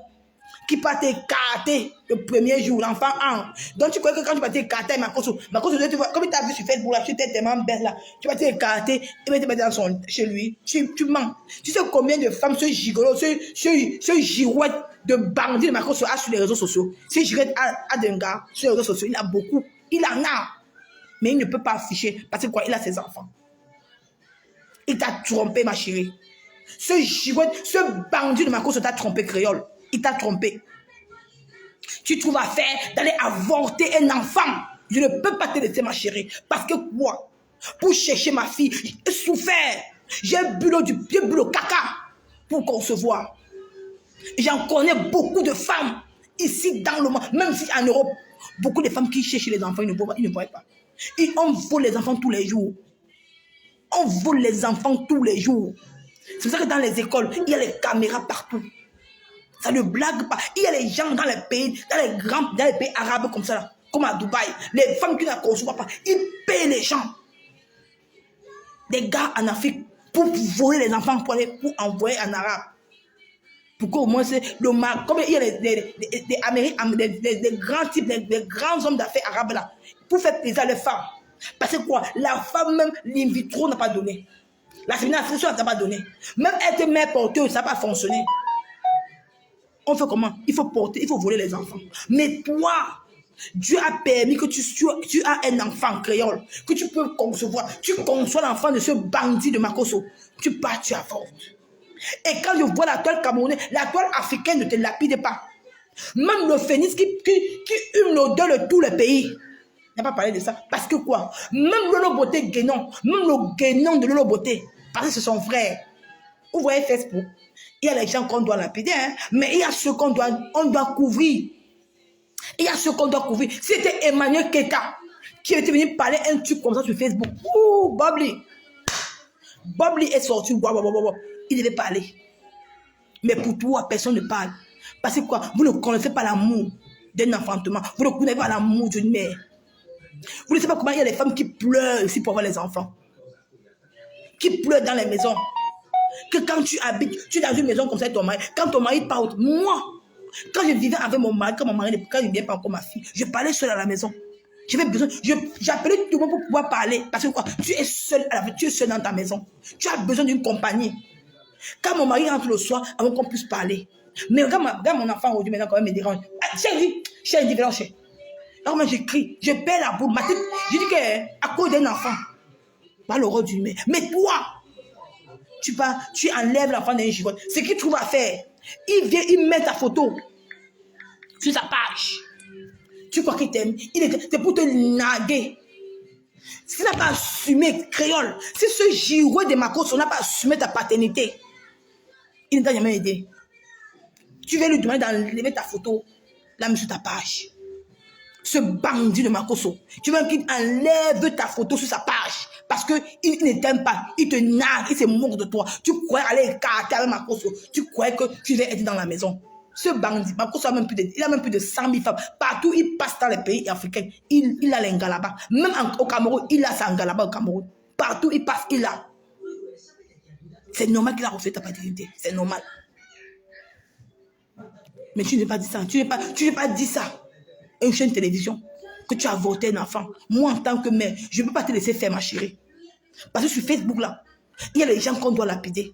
qui partent écarter le premier jour, l'enfant entre. Donc tu crois que quand tu partais écarter Makoso, comme il t'a vu sur Facebook, là, tu étais tellement belle là, tu partais écarter, et tu te mettre chez lui, tu mens. Tu sais combien de femmes, ce gigolo, ce girouette de bandits de Makoso a sur les réseaux sociaux. Ce girouette a d'un gars sur les réseaux sociaux, il a beaucoup, il en a. Mais il ne peut pas afficher, parce que quoi, il a ses enfants. Il t'a trompé, ma chérie. Ce girouette, ce bandit de Makoso t'a trompé, créole. Il t'a trompé. Tu trouves à faire d'aller avorter un enfant. Je ne peux pas te laisser, ma chérie. Parce que quoi? Pour chercher ma fille, j'ai souffert. J'ai bu le caca pour concevoir. J'en connais beaucoup de femmes ici dans le monde, même si en Europe, beaucoup de femmes qui cherchent les enfants, ils ne voient pas. On vole les enfants tous les jours. On vole les enfants tous les jours. C'est pour ça que dans les écoles, il y a les caméras partout. Ça ne blague pas. Il y a les gens dans les pays, dans les pays arabes comme ça là. comme à Dubaï. Les femmes qui ne conçoivent pas, ils payent les gens. Des gars en Afrique pour voler les enfants pour envoyer en arabe. Pourquoi au moins c'est le mal. Comme il y a des grands types, des grands hommes d'affaires arabes là, pour faire plaisir à les femmes. Parce que quoi, la femme même, l'in vitro n'a pas donné. La sémination n'a pas donné. Même être mère porteuse, ça n'a pas fonctionné. On fait comment? Il faut porter, il faut voler les enfants. Mais toi, Dieu a permis que tu as un enfant créole, que tu peux concevoir. Tu conçois l'enfant de ce bandit de Makosso. Tu pars, tu avortes. Et quand je vois la toile camerounaise, la toile africaine ne te lapide pas. Même le phénix qui hume l'odeur de tout le pays. Il n'a pas parlé de ça. Parce que quoi? Même Lolo Beauté Guénon, même le Guénon de Lolo Beauté, parce que c'est son frère. Vous voyez Facebook, il y a les gens qu'on doit lapider, hein, mais il y a ceux qu'on doit couvrir. Il y a ceux qu'on doit couvrir. C'était Emmanuel Keta qui était venu parler un truc comme ça sur Facebook. Ouh, Bobli. Bobli est sorti. Il devait parler. Mais pour toi, personne ne parle. Parce que quoi? Vous ne connaissez pas l'amour d'un enfantement. Vous ne connaissez pas l'amour d'une mère. Vous ne savez pas comment il y a des femmes qui pleurent ici pour avoir les enfants. Qui pleurent dans les maisons. Que quand tu habites, tu es dans une maison comme ça, ton mari, quand ton mari part, moi, quand je vivais avec mon mari, quand il ne vient pas encore ma fille, je parlais seule à la maison. J'avais besoin, j'appelais tout le monde pour pouvoir parler. Parce que quoi, tu es seul dans ta maison. Tu as besoin d'une compagnie. Quand mon mari rentre le soir, avant qu'on puisse parler. Mais regarde mon enfant aujourd'hui, maintenant, quand même, me dérange. Ah, chérie, viens chez. Alors moi, j'écris, je perds la boule. Je dis qu'à cause d'un enfant, pas l'horreur du mais. Mais toi, tu enlèves l'enfant d'un gigot. Ce qu'il trouve à faire, il vient, il met ta photo sur sa page. Tu crois qu'il t'aime? C'est pour te naguer. S'il n'a pas assumé créole, si ce girouet de Makosso n'a pas assumé ta paternité, il ne t'a jamais aidé. Tu viens lui demander d'enlever ta photo, la mettre sur ta page. Ce bandit de Makosso, tu veux qu'il enlève ta photo sur sa page. Parce qu'il ne t'aime pas, il te nargue, il se moque de toi. Tu croyais aller écarter avec Makosso, tu croyais que tu vas être dans la maison. Ce bandit, Makosso a même plus de 100 000 femmes. Partout, il passe dans les pays africains. Il a les Ngalaba. Même au Cameroun, il a sa Ngalaba au Cameroun. Partout, il passe, il a. C'est normal qu'il a refusé ta paternité. C'est normal. Mais tu n'as pas dit ça. Tu n'as pas dit ça. Une chaîne de télévision, que tu as avorté un enfant. Moi, en tant que mère, je ne peux pas te laisser faire, ma chérie. Parce que sur Facebook, là, il y a les gens qu'on doit lapider.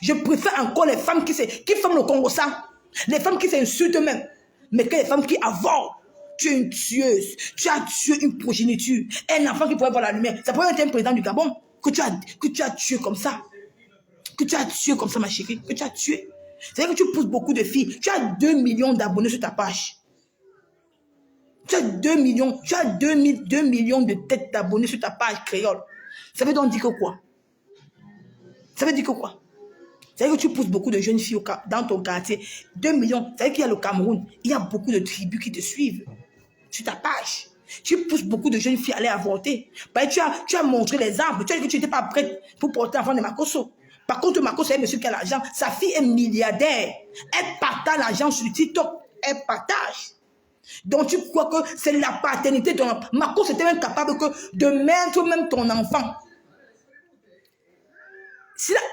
Je préfère encore les femmes qui font le Congo ça. Les femmes qui s'insultent eux-mêmes. Mais que les femmes qui avortent. Tu es une tueuse. Tu as tué une progéniture. Un enfant qui pourrait voir la lumière. Ça pourrait être un président du Gabon que tu as tué comme ça. Que tu as tué comme ça, ma chérie. Que tu as tué. C'est-à-dire que tu pousses beaucoup de filles. Tu as 2 millions d'abonnés sur ta page. Tu as 2 millions, tu as 2 millions de têtes d'abonnés sur ta page créole. Ça veut donc dire que quoi? Ça veut dire que quoi? Ça veut dire que tu pousses beaucoup de jeunes filles dans ton quartier. 2 millions, ça veut dire qu'il y a le Cameroun. Il y a beaucoup de tribus qui te suivent sur ta page. Tu pousses beaucoup de jeunes filles à aller avorter. Tu as montré l'exemple. Tu as dit que tu n'étais pas prête pour porter l'enfant de Makosso. Par contre, Makosso est un monsieur qui a l'argent. Sa fille est milliardaire. Elle partage l'argent sur TikTok. Elle partage. Donc tu crois que c'est la paternité de ton enfant. Makosso était même capable de mettre même ton enfant.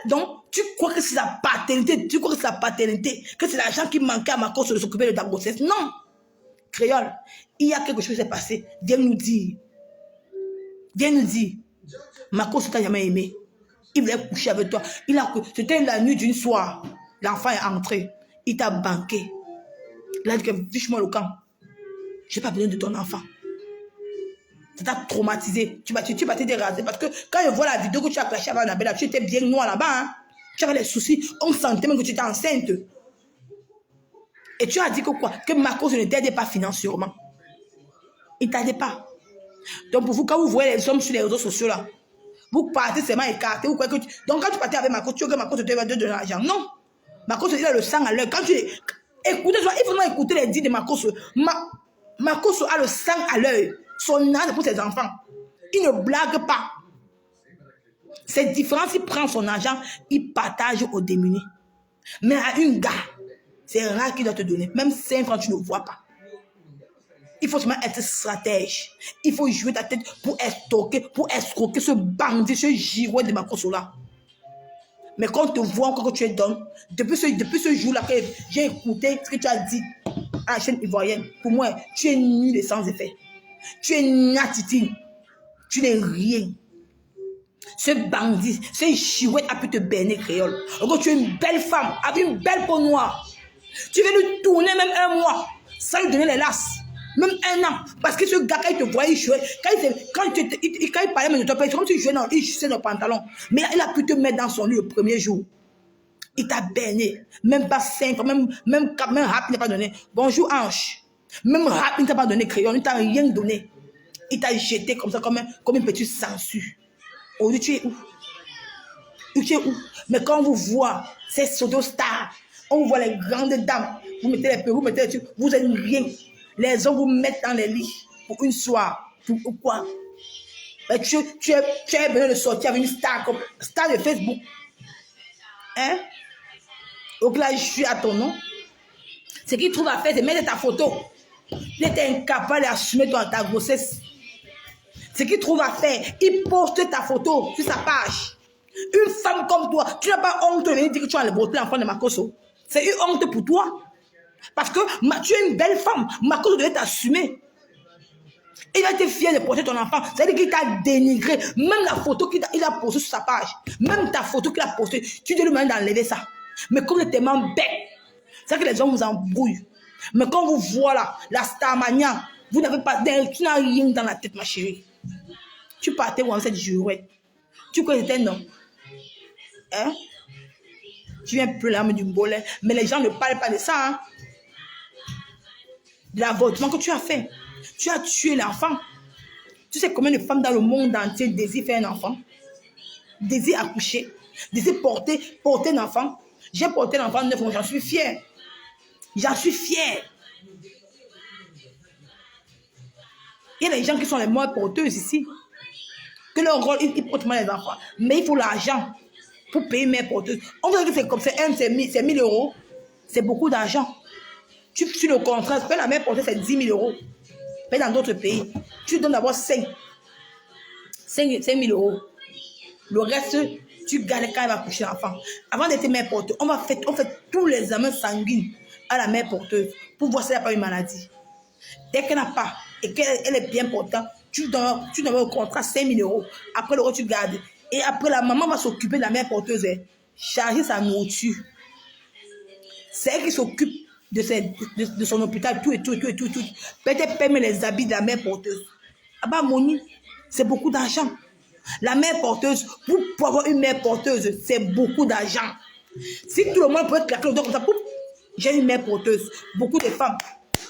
Donc tu crois que c'est la paternité, que c'est l'argent qui manquait à Makosso de s'occuper de ta grossesse. Non. Créole, il y a quelque chose qui s'est passé. Viens nous dire. Makosso t'a jamais aimé. Il voulait coucher avec toi. C'était la nuit d'une soir. L'enfant est entré. Il t'a banqué. Il a dit que fiche-moi le camp. Je n'ai pas besoin de ton enfant. Ça t'a traumatisé. Tu vas te déraser. Parce que quand je vois la vidéo que tu as clashé avec Annabella, tu étais bien noir là-bas. Hein? Tu avais les soucis. On sentait même que tu étais enceinte. Et tu as dit que quoi? Que Makosso ne t'aidait pas financièrement. Il ne t'aidait pas. Donc pour vous, quand vous voyez les hommes sur les réseaux sociaux là, vous partez seulement écarté. Donc quand tu partais avec Makosso, tu veux que Makosso te donne de l'argent. Non. Makosso, il a le sang à l'œil. Quand tu écoutez, il faut vraiment écouter les dits de Makosso. Makosso a le sang à l'œil. Son âge pour ses enfants. Il ne blague pas. C'est différent s'il prend son argent, il partage aux démunis. Mais à une gars, c'est rare qu'il doit te donner. Même 5 francs, tu ne vois pas. Il faut seulement être stratège. Il faut jouer ta tête pour escroquer ce bandit, ce girouet de Makoso-là. Mais quand on te voit encore que tu es d'homme, depuis ce jour-là que j'ai écouté ce que tu as dit à la chaîne ivoirienne, pour moi, tu es nul et sans effet. Tu es natitine. Tu n'es rien. Ce bandit, ce girouet a pu te berner, créole. Encore tu es une belle femme, avec une belle peau noire. Tu veux lui tourner même un mois, sans lui donner les lasses. Même un an. Parce que ce gars, quand il te voyait jouer, quand il parlait de toi, c'est comme si il jouait dans le pantalon. Mais il a pu te mettre dans son lit le premier jour. Il t'a berné. Même pas 5 ans, même rap, il n'a pas donné. Bonjour, Ange. Même rap, il ne t'a pas donné crayon, il ne t'a rien donné. Il t'a jeté comme ça, comme une petite sangsue. Aujourd'hui, tu es où? Tu es où? Mais quand on vous voit, ces pseudo-stars, on vous voit les grandes dames, vous mettez les perruques, vous mettez les trucs, vous êtes rien. Les hommes vous mettent dans les lits pour une soirée. Pour quoi? Ben, tu es venu de sortir avec une star, comme star de Facebook. Hein? Donc là, je suis à ton nom. Ce qu'il trouve à faire, c'est mettre ta photo. Il était incapable d'assumer ta grossesse. Ce qu'il trouve à faire, il poste ta photo sur sa page. Une femme comme toi, tu n'as pas honte de venir dire que tu as avorté l'enfant de Makoso. C'est une honte pour toi. Parce que tu es une belle femme. Makoso devait t'assumer. Il a été fier de porter ton enfant. C'est-à-dire qu'il t'a dénigré. Même la photo qu'il a postée sur sa page. Même ta photo qu'il a postée. Tu dois lui demander d'enlever ça. Mais comme il est tellement bête, c'est que les gens vous embrouillent. Mais quand vous voit là, la starmania, tu n'as rien dans la tête, ma chérie. Tu partais où en cette girouette. Tu crois que c'était non. Hein? Tu viens plus l'âme du bolet. Mais les gens ne parlent pas de ça. Hein? De l'avortement que tu as fait. Tu as tué l'enfant. Tu sais combien de femmes dans le monde entier désirent faire un enfant? Désirent accoucher. Désirent porter un enfant. J'ai porté l'enfant 9 mois. J'en suis fière. J'en suis fière. Il y a des gens qui sont les mères porteuses ici. Que leur rôle, ils portent mal les enfants. Mais il faut l'argent pour payer une mère porteuse. On veut que c'est comme c'est 1000 euros. C'est beaucoup d'argent. Tu le contrat, la mère porteuse, c'est 10 000 euros. Mais dans d'autres pays, tu donnes d'abord 5 000 euros. Le reste, tu gardes quand elle va coucher l'enfant. Avant d'être mère porteuse, on fait tous les examens sanguins à la mère porteuse pour voir si elle n'a pas une maladie. Dès qu'elle n'a pas et qu'elle est bien portante, tu donnes au contrat 5 000 euros. Après le reste, tu gardes. Et après, la maman va s'occuper de la mère porteuse, charger sa nourriture. C'est elle qui s'occupe de son hôpital, tout. Peut-être payer les habits de la mère porteuse. Ah bah, Moni, c'est beaucoup d'argent. La mère porteuse, pour avoir une mère porteuse, c'est beaucoup d'argent. Si tout le monde peut claquer le dos comme ça, pouf, j'ai une mère porteuse. Beaucoup de femmes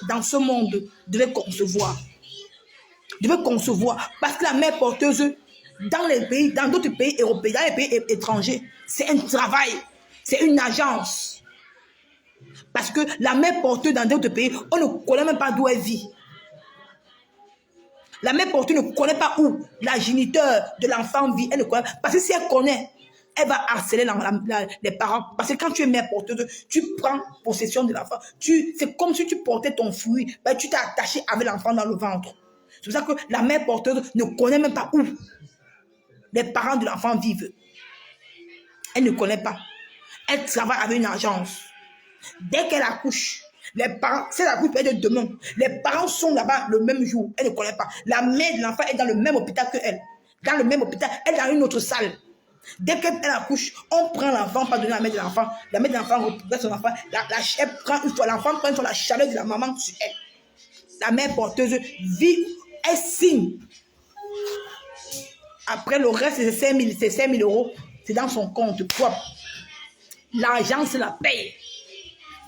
dans ce monde devaient concevoir. Parce que la mère porteuse, dans d'autres pays européens, dans les pays étrangers, c'est un travail, c'est une agence. Parce que la mère porteuse dans d'autres pays, on ne connaît même pas d'où elle vit. La mère porteuse ne connaît pas où la géniteur de l'enfant vit. Elle ne connaît pas. Parce que si elle connaît, elle va harceler les parents. Parce que quand tu es mère porteuse, tu prends possession de l'enfant. C'est comme si tu portais ton fruit. Ben, tu t'es attaché avec l'enfant dans le ventre. C'est pour ça que la mère porteuse ne connaît même pas où les parents de l'enfant vivent. Elle ne connaît pas. Elle travaille avec une agence. Dès qu'elle accouche, les parents, c'est la couche peut être demain. Les parents sont là-bas le même jour. Elle ne connaît pas. La mère de l'enfant est dans le même hôpital que elle. Dans le même hôpital, elle est dans une autre salle. Dès qu'elle accouche, on prend l'enfant, pas donner à la mère de l'enfant. La mère de l'enfant retrouve son enfant. Elle prend une fois l'enfant, prend la chaleur de la maman sur elle. La mère porteuse vit, elle signe. Après le reste, c'est 5 000 euros. C'est dans son compte propre. L'agence la paye.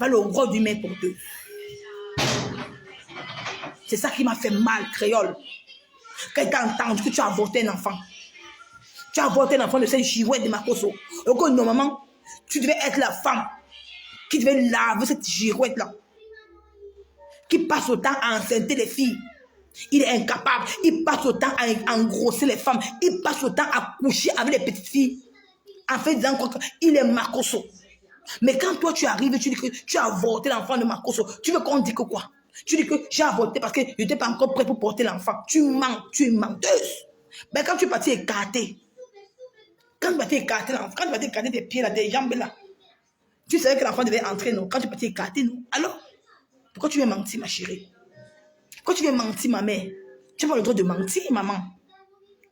Va le rôle du mère porteuse. C'est ça qui m'a fait mal, créole. Quand tu as entendu que tu as avorté un enfant. Tu as avorté un enfant de cette girouette de Makoso. Et que normalement, tu devais être la femme qui devait laver cette girouette-là. Qui passe autant à enceinter les filles. Il est incapable. Il passe autant à engrosser les femmes. Il passe autant à coucher avec les petites filles. En fait, disant qu'il est Makoso. Mais quand toi tu arrives, tu dis que tu as avorté l'enfant de Makoso, tu veux qu'on dise que quoi? Tu dis que j'ai avorté parce que je n'étais pas encore prêt pour porter l'enfant. Tu mens, tu es menteuse. Mais quand tu es parti écarter, quand tu es parti écarter l'enfant, quand tu es parti écarter tes pieds là, tes jambes là, tu savais que l'enfant devait entrer, non? Quand tu es parti écarter, non? Alors, pourquoi tu viens mentir, ma chérie? Pourquoi tu viens mentir, ma mère? Tu n'as pas le droit de mentir, maman.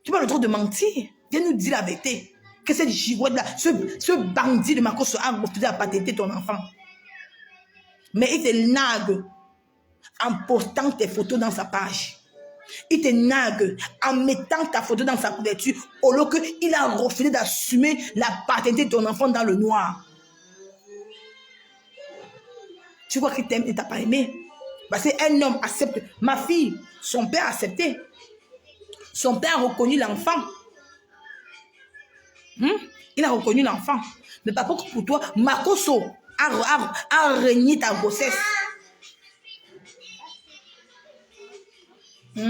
Tu n'as pas le droit de mentir. Viens nous dire la vérité. Que cette girouette-là, ce bandit de Makosso a refusé à patenter ton enfant. Mais il te nague en postant tes photos dans sa page. Il te nague en mettant ta photo dans sa couverture au lieu qu'il a refusé d'assumer la paternité de ton enfant dans le noir. Tu vois qu'il t'aime et t'a pas aimé. Parce qu'un homme accepte. Ma fille, son père a accepté. Son père a reconnu l'enfant. Il a reconnu l'enfant. Mais par contre, pour toi, Makosso a régné ta grossesse. Ok.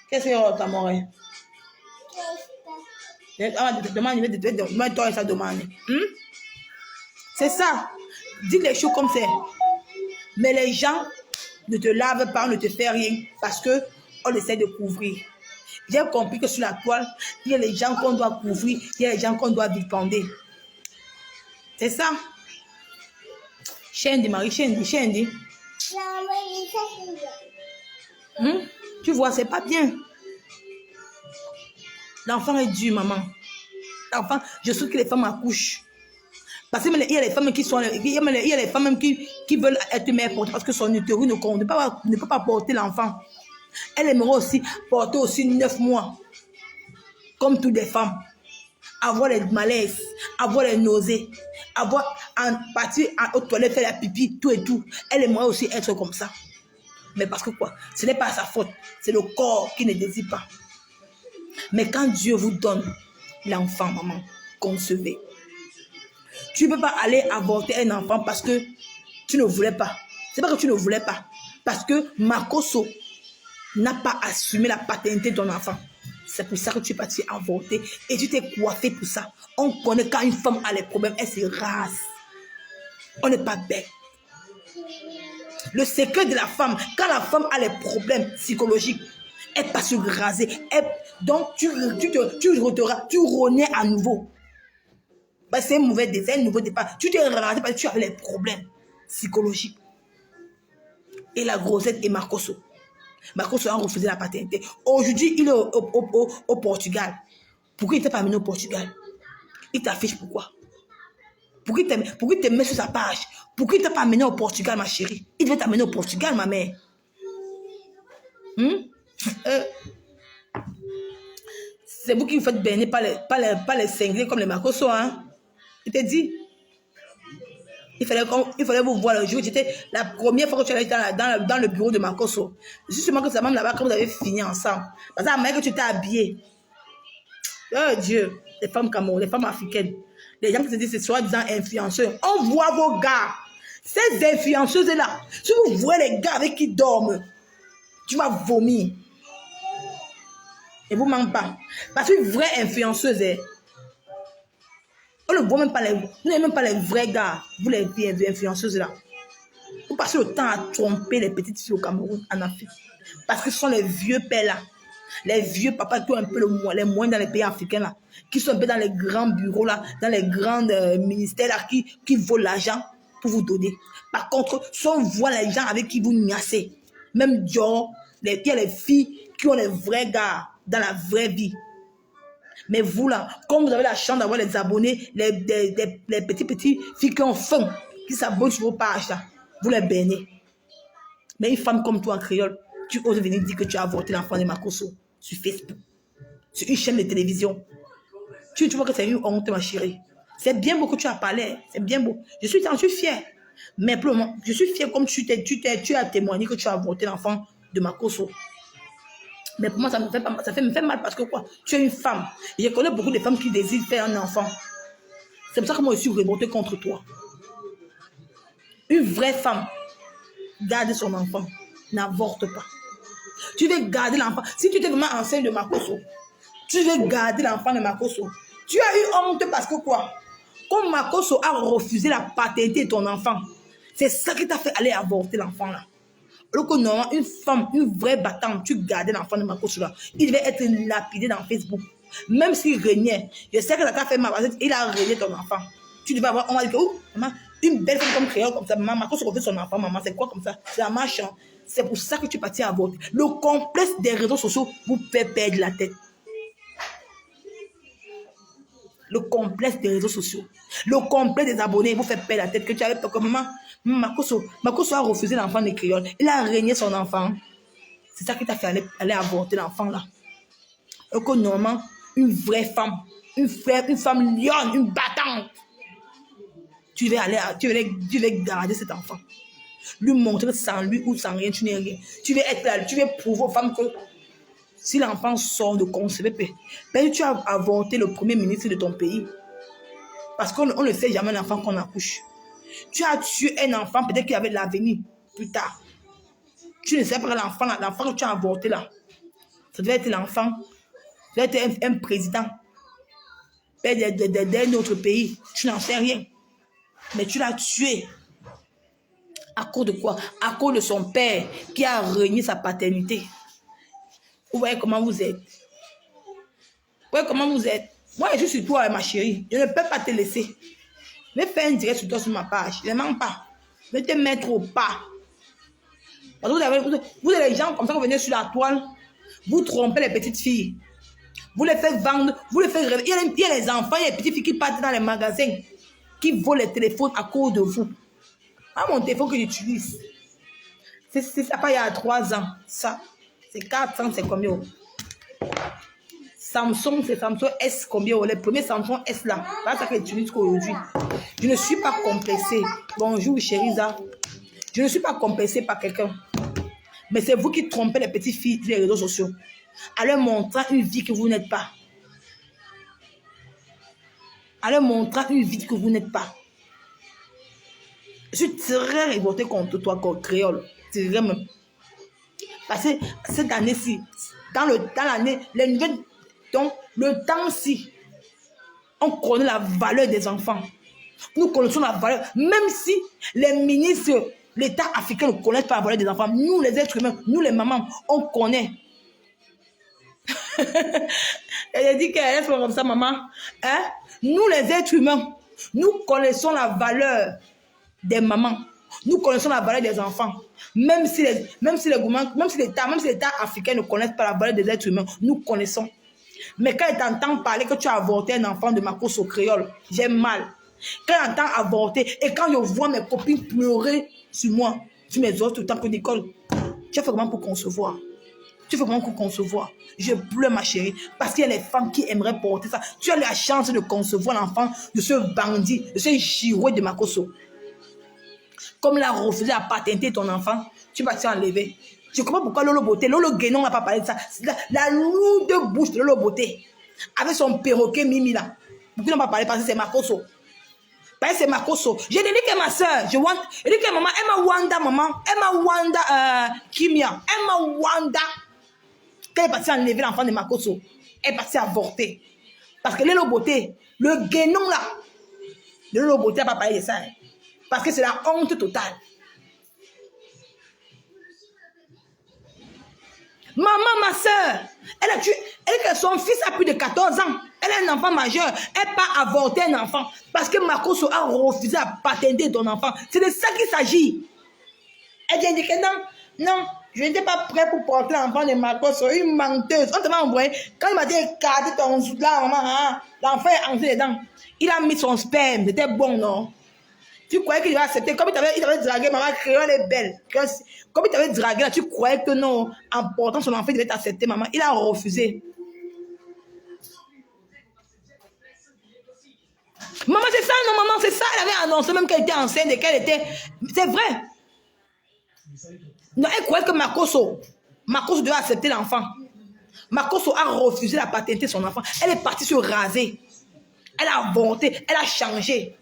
Qu'est-ce que c'est, ta mort? Demande-toi ça, demande. C'est ça. Dis les choses comme c'est. Mais les gens ne te lavent pas, ne te font rien parce qu'on essaie de couvrir. J'ai compris que sur la toile, il y a les gens qu'on doit couvrir, il y a les gens qu'on doit vilipender. C'est ça. Chendi, Marie, Chendi. Tu vois, c'est pas bien. L'enfant est dur, maman. L'enfant, je souhaite que les femmes accouchent. Parce qu'il y a les femmes qui sont, il y a les femmes même qui veulent être mères portées parce que son utérus ne peut pas porter l'enfant. Elle aimerait aussi porter aussi 9 mois. Comme toutes les femmes. Avoir les malaises, avoir les nausées, avoir partir aux toilettes, faire la pipi, tout et tout. Elle aimerait aussi être comme ça. Mais parce que quoi? Ce n'est pas sa faute. C'est le corps qui ne désire pas. Mais quand Dieu vous donne l'enfant, maman, concevez. Tu ne peux pas aller avorter un enfant parce que tu ne voulais pas. C'est pas que tu ne voulais pas. Parce que Makosso n'a pas assumé la paternité de ton enfant. C'est pour ça que tu es parti avorter et tu t'es coiffé pour ça. On connaît quand une femme a les problèmes, elle se rase. On n'est pas bête. Le secret de la femme, quand la femme a les problèmes psychologiques, elle passe se raser. Donc tu renais à nouveau. Bah, c'est un mauvais désir, un nouveau départ. Tu t'es rasé parce que tu avais les problèmes psychologiques. Et la grossesse est Makosso. Makosso a refusé la paternité. Aujourd'hui, il est au Portugal. Pourquoi il ne t'a pas amené au Portugal? Il t'affiche pourquoi? Pourquoi il te met sur sa page? Pourquoi il ne t'a pas amené au Portugal, ma chérie? Il devait t'amener au Portugal, ma mère. C'est vous qui vous faites baigner pas les cinglés comme les Makosso, hein? Il t'a dit. Il fallait vous voir le jour. C'était la première fois que tu allais dans le bureau de Makosso. Justement que c'est même là-bas que vous avez fini ensemble. Parce que la manière que tu t'es habillée. Oh Dieu, les femmes Cameroun, les femmes africaines. Les gens qui se disent c'est soi-disant influenceurs. On voit vos gars. Ces influenceuses-là, si vous voyez les gars avec qui dorment, tu vas vomir. Et vous ne mentez pas. Parce que vraie influenceuse, on ne voit même pas vous n'avez même pas les vrais gars, vous les influenceuses là. Vous passez le temps à tromper les petites filles au Cameroun, en Afrique. Parce que ce sont les vieux pères là, les vieux papas qui ont un peu les moyens dans les pays africains là, qui sont un peu dans les grands bureaux là, dans les grands ministères là, qui volent l'argent pour vous donner. Par contre, si on voit les gens avec qui vous niassez, même genre, il y a les filles qui ont les vrais gars dans la vraie vie. Mais vous là, comme vous avez la chance d'avoir les abonnés, les petits filles qui ont faim, qui s'abonnent sur vos pages là, vous les baignez. Mais une femme comme toi en créole, tu oses venir dire que tu as avorté l'enfant de Makosso sur Facebook, sur une chaîne de télévision. Tu vois que c'est une honte, ma chérie. C'est bien beau que tu as parlé, c'est bien beau. Je suis fière. Mais pour le moment, je suis fière comme tu as témoigné que tu as avorté l'enfant de Makosso. Mais pour moi, ça me fait mal parce que quoi? Tu es une femme. Et je connais beaucoup de femmes qui désirent faire un enfant. C'est pour ça que moi, je suis révoltée contre toi. Une vraie femme garde son enfant. N'avorte pas. Tu veux garder l'enfant. Si tu t'es vraiment enceinte de Makosso, tu veux garder l'enfant de Makosso. Tu as eu honte parce que quoi? Comme Makoso a refusé la paternité de ton enfant, c'est ça qui t'a fait aller avorter l'enfant là. Alors que normalement, une femme, une vraie battante, tu gardais l'enfant de Makoso là, il devait être lapidé dans Facebook. Même s'il régnait, je sais que ça t'a fait mal parce qu'il a régné ton enfant. Tu devais avoir, on va dire que, oh, maman, une belle femme comme créole comme ça, maman, Makoso refuse son enfant, maman, c'est quoi comme ça? C'est la marche. Hein. C'est pour ça que tu es parti avorter. Le complexe des réseaux sociaux vous fait perdre la tête. Le complexe des réseaux sociaux. Le complexe des abonnés vous fait perdre la tête. Que tu avais peur que maman, Makoso a refusé l'enfant des créoles. Il a régné son enfant. C'est ça qui t'a fait aller avorter l'enfant là. Et que normalement, une vraie femme, une femme lionne, une battante, tu vas garder cet enfant. Lui montrer que sans lui ou sans rien, tu n'es rien. Tu vas être là, tu vas prouver aux femmes que si l'enfant sort de concevoir, peut-être tu as avorté le premier ministre de ton pays. Parce qu'on ne sait jamais l'enfant qu'on accouche. Tu as tué un enfant, peut-être qu'il avait de l'avenir plus tard. Tu ne sais pas l'enfant que tu as avorté là. Ça devait être l'enfant. Ça devait être un président. D'un autre pays. Tu n'en sais rien. Mais tu l'as tué. À cause de quoi? À cause de son père qui a renié sa paternité. Vous voyez comment vous êtes? Vous voyez comment vous êtes? Moi, je suis sur toi, ma chérie. Je ne peux pas te laisser. Je vais faire un direct sur toi sur ma page. Je ne mens pas. Je vais te mettre au pas. Parce que vous avez les gens comme ça, vous venez sur la toile. Vous trompez les petites filles. Vous les faites vendre. Vous les faites rêver. Il y a les enfants, il y a les petites filles qui partent dans les magasins. Qui volent les téléphones à cause de vous. Ah, mon téléphone que j'utilise. C'est ça, pas il y a 3 ans. Ça, c'est 4 ans, c'est combien? Samsung, c'est Samsung S combien? Les premiers Samsung S là. C'est ça que j'utilise aujourd'hui. Je ne suis pas complexée. Bonjour, Chérisa. Je ne suis pas complexée par quelqu'un. Mais c'est vous qui trompez les petites filles sur les réseaux sociaux. À leur montrant une vie que vous n'êtes pas. À leur montrant une vie que vous n'êtes pas. Je suis très révoltée contre toi, créole. C'est vrai même. Parce que cette année-ci, dans l'année, les nouvelles, donc le temps-ci, on connaît la valeur des enfants. Nous connaissons la valeur. Même si les ministres, l'État africain ne connaissent pas la valeur des enfants, nous les êtres humains, nous les mamans, on connaît. Elle a dit qu'elle est comme ça, maman. Hein? Nous les êtres humains, nous connaissons la valeur des mamans. Nous connaissons la valeur des enfants. Même si l'État africain ne connaît pas la valeur des êtres humains, nous connaissons. Mais quand elle t'entend parler que tu as avorté un enfant de Makoso créole, j'ai mal. Quand elle entend avorter et quand je vois mes copines pleurer sur moi, sur mes os tout le temps que Nicole, tu as fait comment pour concevoir? Tu fais comment pour concevoir? Je pleure, ma chérie, parce qu'il y a les femmes qui aimeraient porter ça. Tu as la chance de concevoir l'enfant de ce bandit, de ce girouet de Makoso. Comme il a refusé la paternité de ton enfant, tu vas t'enlever. Je comprends pourquoi Lolo Beauté, Lolo Guénon n'a pas parlé de ça. La lourde bouche de Lolo Beauté, avec son perroquet Mimi là. Beaucoup n'ont pas parlé parce que c'est Makoso. Parce que c'est Makoso. J'ai dit que ma soeur, j'ai dit que maman, Emma Wanda Kimia, Emma Wanda, quand elle est partie enlever l'enfant de Makoso, elle est partie avorter. Parce que Lolo Beauté, le Guénon là, Lolo Beauté n'a pas parlé de ça. Hein. Parce que c'est la honte totale. Maman, ma soeur, elle que son fils a plus de 14 ans. Elle est un enfant majeur. Elle pas avorté un enfant. Parce que Makoso a refusé la paternité de ton enfant. C'est de ça qu'il s'agit. Elle dit que non, je n'étais pas prêt pour porter l'enfant de Makoso. Une menteuse. On te m'a envoyé. Quand il m'a dit, écartez ton soude là, maman, hein, l'enfant est entré dedans. Il a mis son sperme. C'était bon, non? Tu croyais qu'il va accepter. Comme il t'avait dragué, maman, créole est belle. Comme il t'avait dragué, là, tu croyais que non, en portant son enfant, il devait t'accepter, maman. Il a refusé. Maman, c'est ça, non, maman, c'est ça. Elle avait annoncé même qu'elle était enceinte et qu'elle était... C'est vrai. Non, elle croyait que Makoso devait accepter l'enfant. Makoso a refusé la paternité de son enfant. Elle est partie se raser. Elle a avorté, elle a changé.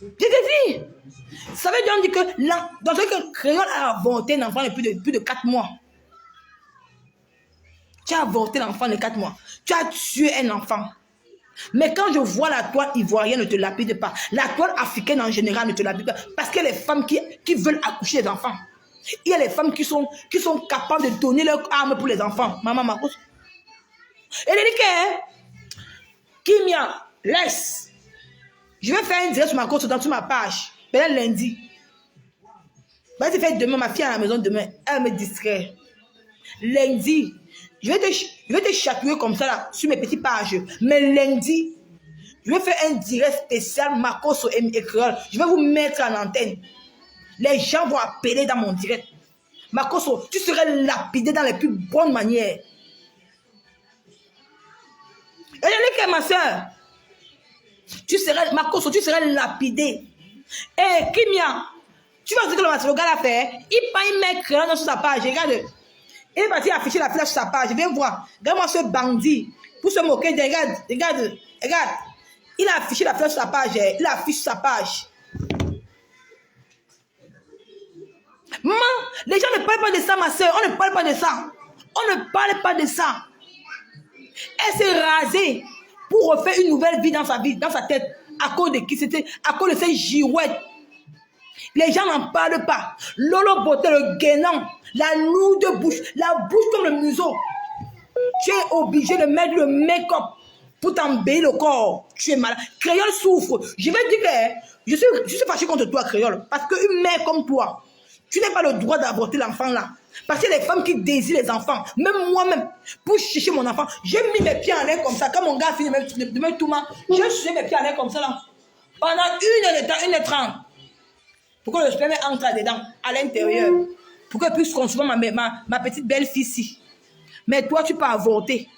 Je te dis, ça veut dire que dans ce que créole a avorté un enfant de plus de 4 mois. Tu as avorté l'enfant de 4 mois. Tu as tué un enfant. Mais quand je vois la toile ivoirienne, ne te lapide pas. La toile africaine en général ne te lapide pas. Parce qu'il y a les femmes qui veulent accoucher des enfants. Il y a les femmes qui sont capables de donner leur âme pour les enfants. Maman Marcos. Et elle dit que Kimia, laisse. Je vais faire un direct sur ma compte sur ma page. Peut-être lundi. Vas-y, fais demain, ma fille à la maison demain. Elle me distrait. Lundi, je vais te chatouiller comme ça là, sur mes petites pages. Mais lundi, je vais faire un direct spécial Marcos et Créole. Je vais vous mettre en antenne. Les gens vont appeler dans mon direct. Marcos, tu serais lapidé dans les plus bonnes manières. Et je dis que ma soeur, Marcos, tu serais lapidé. Et Kimia, tu vas dire que le gars l'a fait. Il met Créole sur sa page. Regarde. Il est parti afficher la flèche sur sa page. Viens voir. Regarde-moi ce bandit. Pour se moquer. Regarde. Il a affiché la flèche sur sa page. Il affiche sa page. Maman, les gens ne parlent pas de ça, ma soeur. On ne parle pas de ça. On ne parle pas de ça. Elle s'est rasée pour refaire une nouvelle vie dans sa vie, dans sa tête. À cause de qui c'était? À cause de ces girouettes. Les gens n'en parlent pas. Lolo Beauté, le guénon, la lourde bouche, la bouche comme le museau. Tu es obligé de mettre le make-up pour t'embellir le corps. Tu es malade. Créole souffre. Je vais dire que je suis fâché contre toi, Créole. Parce qu'une mère comme toi, tu n'as pas le droit d'avorter l'enfant là. Parce qu'il y a des femmes qui désirent les enfants. Même moi-même, pour chercher mon enfant, j'ai mis mes pieds en l'air comme ça. Quand mon gars finit de me tout mal, j'ai cherché mes pieds en l'air comme ça là. Pendant 1 heure de temps, 1h30. Pour que le sperme entre dedans, à l'intérieur. Pour qu'elle puisse concevoir ma petite belle-fille ici. Mais toi, tu peux avorter.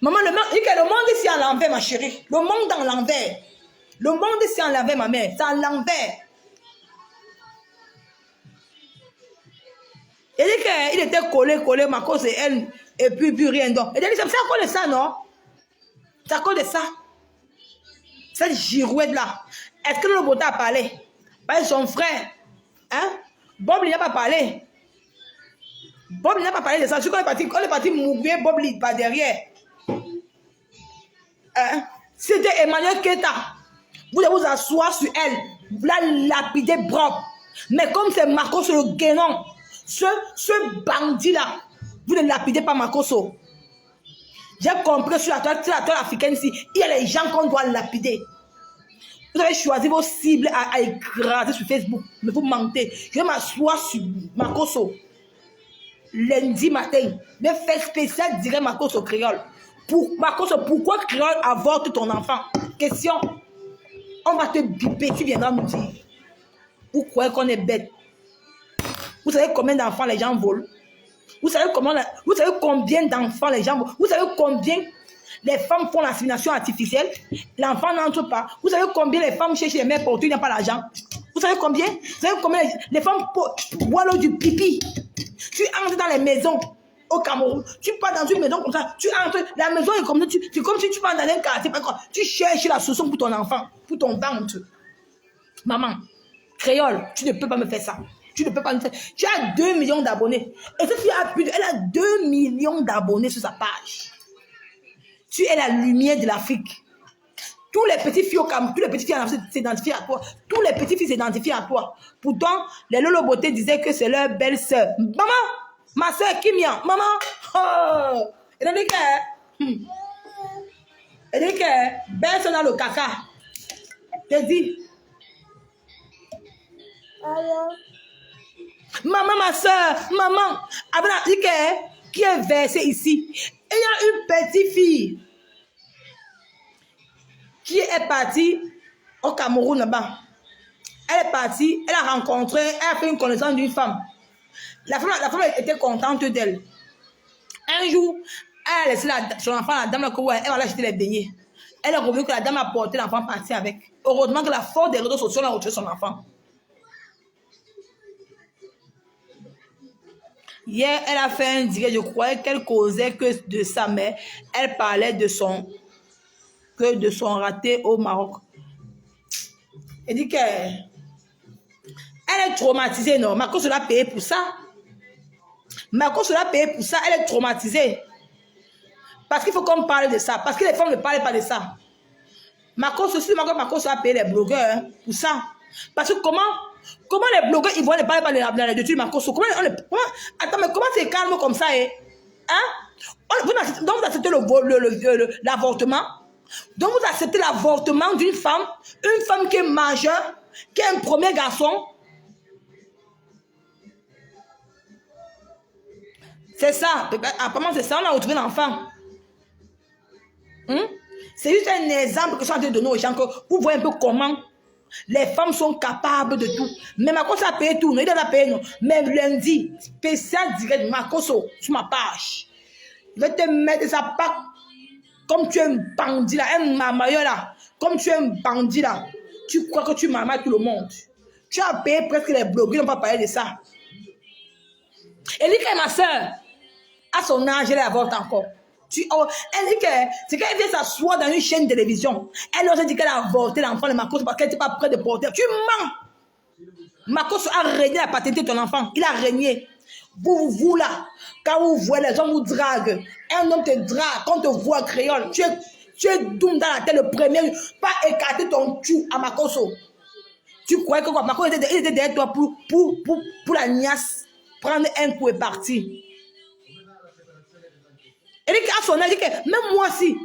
Maman, le monde ici à l'envers, ma chérie. Le monde dans l'envers. Le monde ici à l'envers, ma mère. C'est à l'envers. Il dit qu'il était collé, ma cause et elle, et puis rien d'autre. Il dit, c'est à cause de ça, non? C'est à cause de ça. Cette girouette-là. Est-ce que le Bota a parlé? Parce que son frère, hein? Bob, il n'a pas parlé. Bob, il n'a pas parlé de ça. On est parti mourir Bob, il pas derrière. Hein? C'était Emmanuel Keta. Vous devez vous asseoir sur elle. Vous la lapider propre. Mais comme c'est Marcos le guénon, ce bandit-là, vous ne lapidez pas Marcoso. J'ai compris sur la toile africaine ici, il y a les gens qu'on doit lapider. Vous avez choisi vos cibles à écraser sur Facebook, mais vous mentez. Je vais m'asseoir sur Marcoso lundi matin. Mais fais spécial direct Marcoso Créole. Marcoso, pourquoi Créole avorte ton enfant? Question. On va te biper, tu viendras nous dire. Vous croyez qu'on est bête? Vous savez combien d'enfants les gens volent? Vous savez combien d'enfants les gens volent? Vous savez combien les femmes font l'assimilation artificielle? L'enfant n'entre pas. Vous savez combien les femmes cherchent les mères pour tout, il n'y a pas l'argent? Vous savez combien? Vous savez combien les femmes boivent du pipi? Tu entres dans les maisons au Cameroun. Tu pars dans une maison comme ça. Tu entres, la maison est comme ça. C'est comme si tu pars dans un quartier. Tu cherches la solution pour ton enfant, pour ton ventre. Maman, Créole, tu ne peux pas me faire ça. Tu ne peux pas me faire. Tu as 2 millions d'abonnés. Et cette fille elle a 2 millions d'abonnés sur sa page. Tu es la lumière de l'Afrique. Tous les petits filles au Cameroun, tous les petits filles en Afrique s'identifient à toi. Tous les petits filles s'identifient à toi. Pourtant, les Lolo Beauté disaient que c'est leur belle-sœur. Maman, ma soeur Kimia, maman. Oh, elle dit que belle-sœur dans le caca. Je dis. Maman, ma soeur, maman, qui est versée ici. Il y a une petite fille qui est partie au Cameroun là-bas. Elle est partie, elle a rencontré, elle a fait une connaissance d'une femme. La femme était contente d'elle. Un jour, elle a laissé son enfant, la dame, elle va l'acheter les beignets. Elle est revenue que la dame a porté l'enfant parti avec. Heureusement que la force des réseaux sociaux a retrouvé son enfant. Hier, elle a fait un direct, je croyais qu'elle causait que de sa mère. Elle parlait de son raté au Maroc. Elle dit qu'elle est traumatisée, non? Marcos l'a payé pour ça. Marcos l'a payé pour ça, elle est traumatisée. Parce qu'il faut qu'on parle de ça. Parce que les femmes ne parlent pas de ça. Marcos aussi, Marcos a payé les blogueurs hein, pour ça. Parce que comment les blogueurs ils ne parlent pas de la de Marcos? Attends, mais comment c'est calme comme ça? Hein? Donc vous acceptez l'avortement? Donc vous acceptez l'avortement d'une femme, une femme qui est majeure, qui a un premier garçon? C'est ça. Apparemment, c'est ça, on a retrouvé l'enfant. C'est juste un exemple que je suis en train de donner aux gens, que vous voyez un peu comment les femmes sont capables de tout. Mais Marcos a payé tout, non, il a payé, non. Mais lundi, spécial direct, Marcos sur ma page. Je vais te mettre ça pas comme tu es un bandit là, un mamailleur là. Comme tu es un bandit là, tu crois que tu mamailles tout le monde. Tu as payé presque les blogueurs, ils n'ont pas parlé de ça. Elle dit que ma soeur, à son âge, elle avorte encore. Elle dit que c'est qu'elle vient s'asseoir dans une chaîne de télévision. Elle aurait dit qu'elle a avorté l'enfant de Marcos parce qu'elle n'était pas prête de porter. Tu mens. Marcos a régné la paternité de ton enfant. Il a régné. Vous là, quand vous voyez les gens vous draguent, un homme te drague, quand on te voit créole, tu es doum dans la tête le premier, pas écarter ton cul à Marcos. Tu croyais que quoi? Marcos était derrière toi pour la niasse, prendre un coup et partir. Elle dit qu'à son âge, même moi si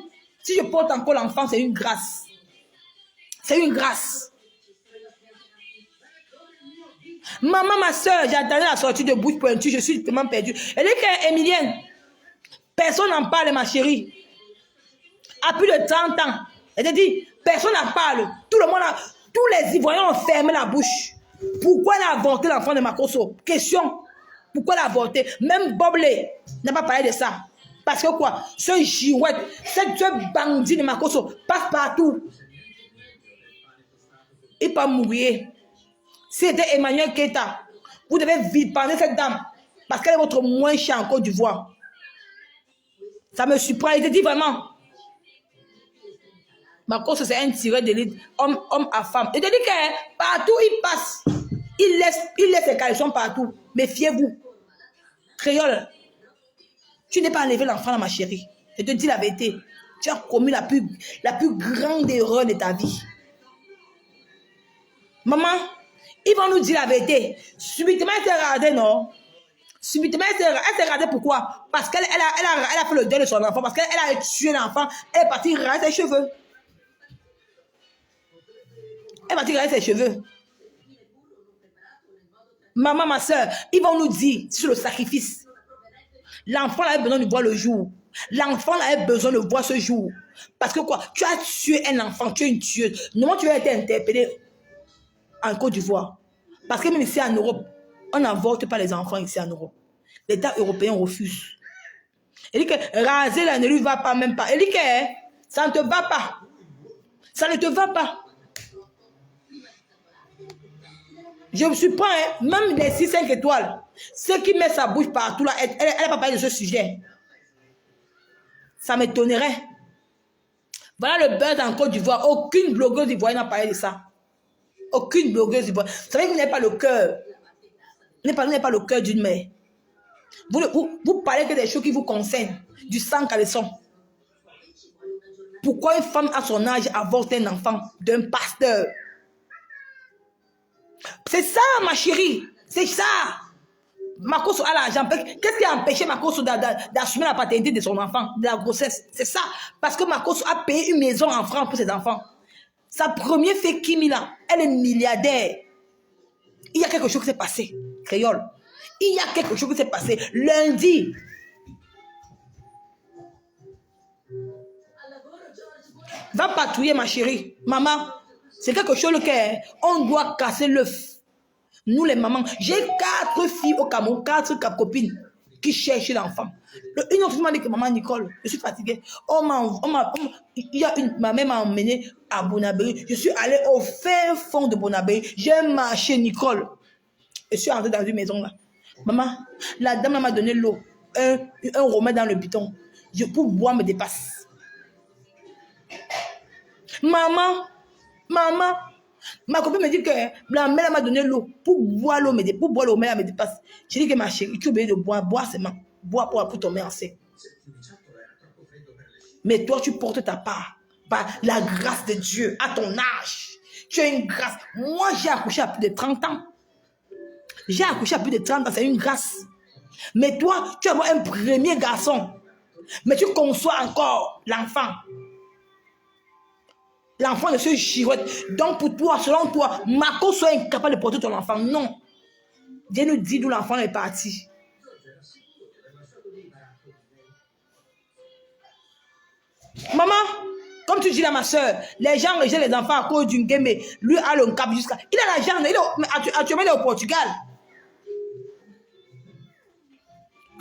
je porte encore l'enfant, c'est une grâce. C'est une grâce. Maman, ma soeur, j'attendais la sortie de bouche pointue, je suis tellement perdue. Elle dit qu'Emilienne, personne n'en parle, ma chérie. À plus de 30 ans. Elle te dit, personne n'en parle. Tout le monde, tous les Ivoiriens ont fermé la bouche. Pourquoi elle a avorté l'enfant de Makosso? Question. Pourquoi elle a avorté? Même Boblé n'a pas parlé de ça. Parce que quoi? Ce girouette, ce bandit de Makosso passe partout. Il peut mourir. Si c'était Emmanuel Keita, vous devez vilipender cette dame. Parce qu'elle est votre moins chère en Côte d'Ivoire. Ça me surprend. Il te dit vraiment. Makosso, c'est un tireur d'élite, homme à femme. Il te dit que partout il passe, il laisse ses caleçons partout. Méfiez-vous. Créole. Tu n'es pas enlevé l'enfant, ma chérie. Je te dis la vérité. Tu as commis la plus grande erreur de ta vie. Maman, ils vont nous dire la vérité. Subitement, elle s'est radée, non? Subitement, elle s'est radée pourquoi? Parce qu'elle a fait le deuil de son enfant. Parce qu'elle a tué l'enfant. Elle est partie raser ses cheveux. Elle est partie raser ses cheveux. Maman, ma soeur, ils vont nous dire sur le sacrifice. L'enfant avait besoin de voir le jour. L'enfant avait besoin de voir ce jour. Parce que quoi? Tu as tué un enfant, tu es une tueuse. Normalement, tu as été interpellé en Côte d'Ivoire. Parce que même ici en Europe, on n'avorte pas les enfants ici en Europe. L'État européen refuse. Il dit que raser là ne lui va pas, même pas. Il dit que ça ne te va pas. Ça ne te va pas. Je me suis pas, hein, même les 6-5 étoiles, ceux qui mettent sa bouche partout là, elle n'a pas parlé de ce sujet. Ça m'étonnerait. Voilà le buzz en Côte d'Ivoire. Aucune blogueuse ivoirienne n'a parlé de ça. Aucune blogueuse ivoirienne. Vous savez que vous n'avez pas le cœur. Vous n'avez pas le cœur d'une mère. Vous parlez que des choses qui vous concernent. Du sang caleçon. Pourquoi une femme à son âge avorte un enfant d'un pasteur? C'est ça, ma chérie. C'est ça. Makosso a l'argent. Qu'est-ce qui a empêché Makosso d'assumer la paternité de son enfant, de la grossesse? C'est ça. Parce que Makosso a payé une maison en France pour ses enfants. Sa première fille, Kimila, elle est milliardaire. Il y a quelque chose qui s'est passé, créole. Il y a quelque chose qui s'est passé lundi. Va patrouiller, ma chérie. Maman, c'est quelque chose qu'on doit casser l'œuf. Nous, les mamans, j'ai 4 filles au Cameroun, 4 copines qui cherchent l'enfant. Une autre m'a dit que maman Nicole, je suis fatiguée. Ma mère m'a emmené à Bonabéry. Je suis allée au fin fond de Bonabéry. J'ai marché Nicole. Je suis entrée dans une maison là. Maman, la dame m'a donné l'eau, un remède dans le bidon. Pour boire me dépasse. Maman, Ma copine me dit que la mère m'a donné l'eau. Pour boire l'eau, pour boire l'eau, elle me dépasse. Je dis que ma chérie, tu es obligée de boire, boire seulement. Boire pour tomber enceinte. Mais toi, tu portes ta part. Par la grâce de Dieu, à ton âge. Tu as une grâce. Moi, j'ai accouché à plus de 30 ans. J'ai accouché à plus de 30 ans, c'est une grâce. Mais toi, tu as un premier garçon. Mais tu conçois encore l'enfant. L'enfant ne se girouette. Donc pour toi, selon toi, Marco soit incapable de porter ton enfant. Non. Dieu nous dit d'où l'enfant est parti. Maman, comme tu dis là, ma soeur, les gens rejettent les enfants à cause d'une game, mais lui a le cap jusqu'à... Il a l'argent, actuellement il est au Portugal.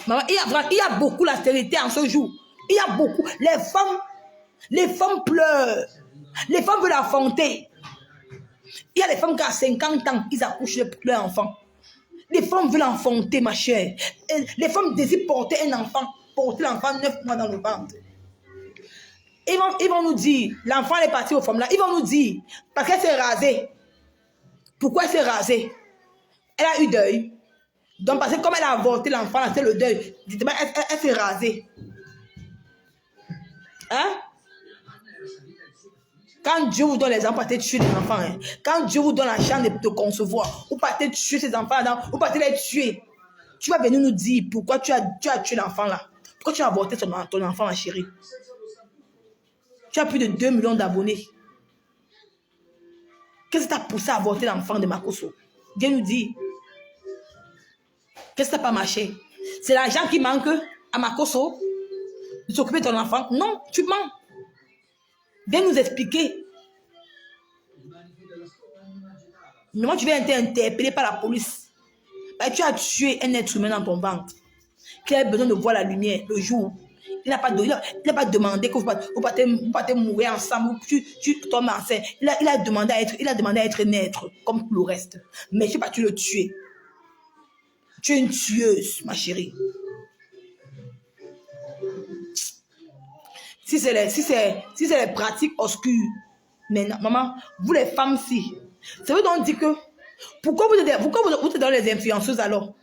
Maman, il y a beaucoup la stérilité en ce jour. Il y a beaucoup. Les femmes pleurent. Les femmes veulent affronter. Il y a des femmes qui à 50 ans, ils accouchent leur enfant. Les femmes veulent enfanter, ma chère. Les femmes désirent porter un enfant, porter l'enfant 9 mois dans le ventre. Ils vont nous dire, l'enfant est parti aux femmes là, ils vont nous dire, parce qu'elle s'est rasée. Pourquoi elle s'est rasée? Elle a eu deuil. Donc, parce que comme elle a avorté l'enfant, c'est le deuil. Dites-moi, elle s'est rasée. Hein? Quand Dieu vous donne les enfants, partez tuer les enfants. Hein. Quand Dieu vous donne la chance de concevoir, vous partez tuer ces enfants, vous partez les tuer. Tu vas venir nous dire pourquoi tu as tué l'enfant là. Pourquoi tu as avorté ton enfant, ma chérie. Tu as plus de 2 millions d'abonnés. Qu'est-ce qui t'a poussé à avorter l'enfant de Makoso? Viens nous dire. Qu'est-ce qui n'a pas marché? C'est l'argent qui manque à Makoso de s'occuper de ton enfant? Non, tu mens. Viens nous expliquer. Moi, tu viens être interpellé par la police. Tu as tué un être humain dans ton ventre qui a besoin de voir la lumière le jour. Il n'a pas demandé que vous partez mourir ensemble, tu tombes enceinte. Il a demandé à être naître comme le reste. Mais tu n'as pas pu le tuer. Tu es une tueuse, ma chérie. Si c'est les pratiques obscures, mais non, maman, vous les femmes, si. Ça veut donc dire que, pourquoi vous êtes dans les influenceuses alors?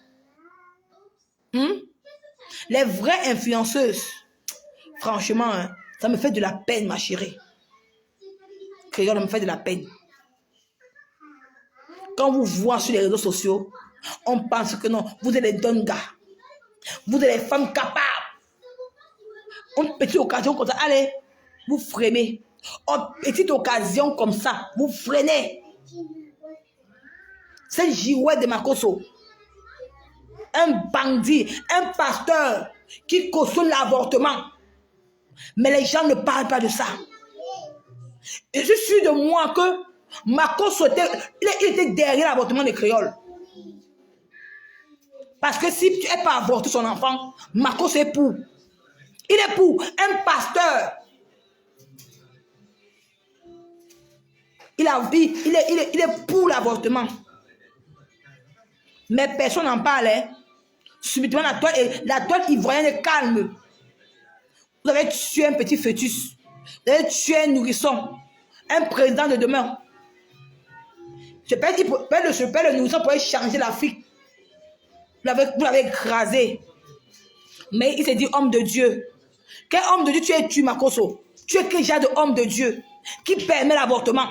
Les vraies influenceuses, franchement, hein, ça me fait de la peine, ma chérie. Créole, ça me fait de la peine. Quand vous voyez sur les réseaux sociaux, on pense que non, vous êtes les dongas. Vous êtes les femmes capables. Une petite occasion comme ça, allez, vous freinez. Une petite occasion comme ça, vous freinez. C'est le girouette de Makoso. Un bandit, un pasteur qui cautionne l'avortement. Mais les gens ne parlent pas de ça. Et je suis sûr de moi que Makoso il était derrière l'avortement des créoles. Parce que si tu n'es pas avorté son enfant, Makoso est pour. Il est pour un pasteur. Il est pour l'avortement. Mais personne n'en parle. Hein. Subitement, la toile ivoirienne est calme. Vous avez tué un petit fœtus. Vous avez tué un nourrisson. Un président de demain. Je peux dire, le nourrisson pourrait changer l'Afrique. Vous l'avez écrasé. Mais il s'est dit homme de Dieu. Quel homme de Dieu tu es, tu, Makoso? Tu es quel genre de homme de Dieu qui permet l'avortement?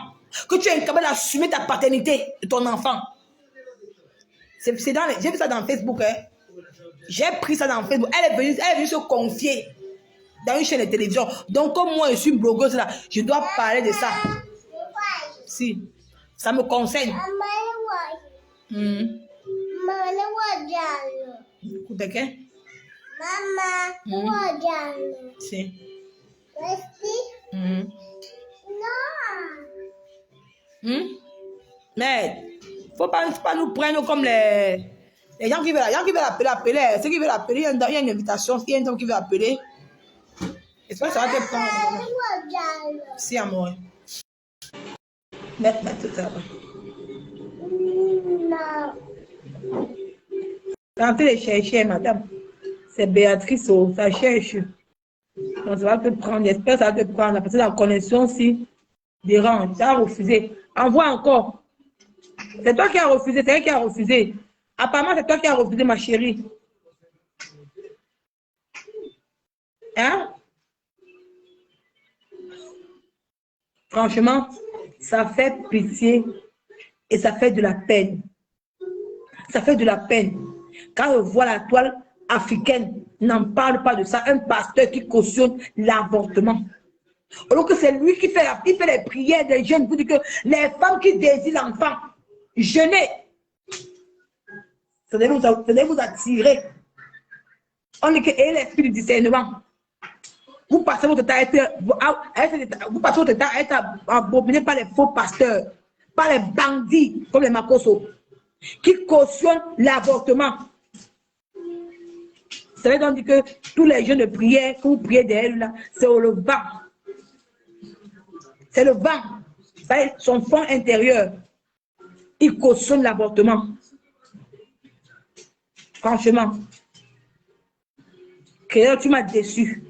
Que tu es incapable d'assumer ta paternité de ton enfant. J'ai vu ça dans Facebook. Hein. J'ai pris ça dans Facebook. Elle est venue se confier dans une chaîne de télévision. Donc, comme moi, je suis une blogueuse là, je dois parler de ça. Si, ça me concerne. Écoute, hein? Maman, si. Mais faut pas nous prendre comme les gens qui veulent appeler. Ceux qui veulent appeler, il y a une invitation. Il y a un homme qui veut appeler. J'espère que ça va te prendre. Si, amour. Mets tout ça. Quand tu les cherches, madame, c'est Béatrice, ça cherche. Donc ça va te prendre. J'espère que ça va te prendre. Parce que la connexion, si, dérange, ça a refusé. Envoie encore. C'est toi qui as refusé, c'est elle qui a refusé. Apparemment, c'est toi qui as refusé, ma chérie. Hein? Franchement, ça fait pitié et ça fait de la peine. Ça fait de la peine. Quand on voit la toile africaine, n'en parle pas de ça. Un pasteur qui cautionne l'avortement. Alors que c'est lui qui fait les prières des jeunes pour dire que les femmes qui désirent l'enfant, jeûnez. Ça devait vous attirer. On dit que l'esprit du discernement. Vous passez votre temps à être abominé par les faux pasteurs, par les bandits comme les Makoso, qui cautionnent l'avortement. Ça veut donc dire que tous les jeunes de prière, que vous priez d'elle, c'est le vent. C'est le vent. Son fond intérieur, il cautionne l'avortement. Franchement, Créole, tu m'as déçu.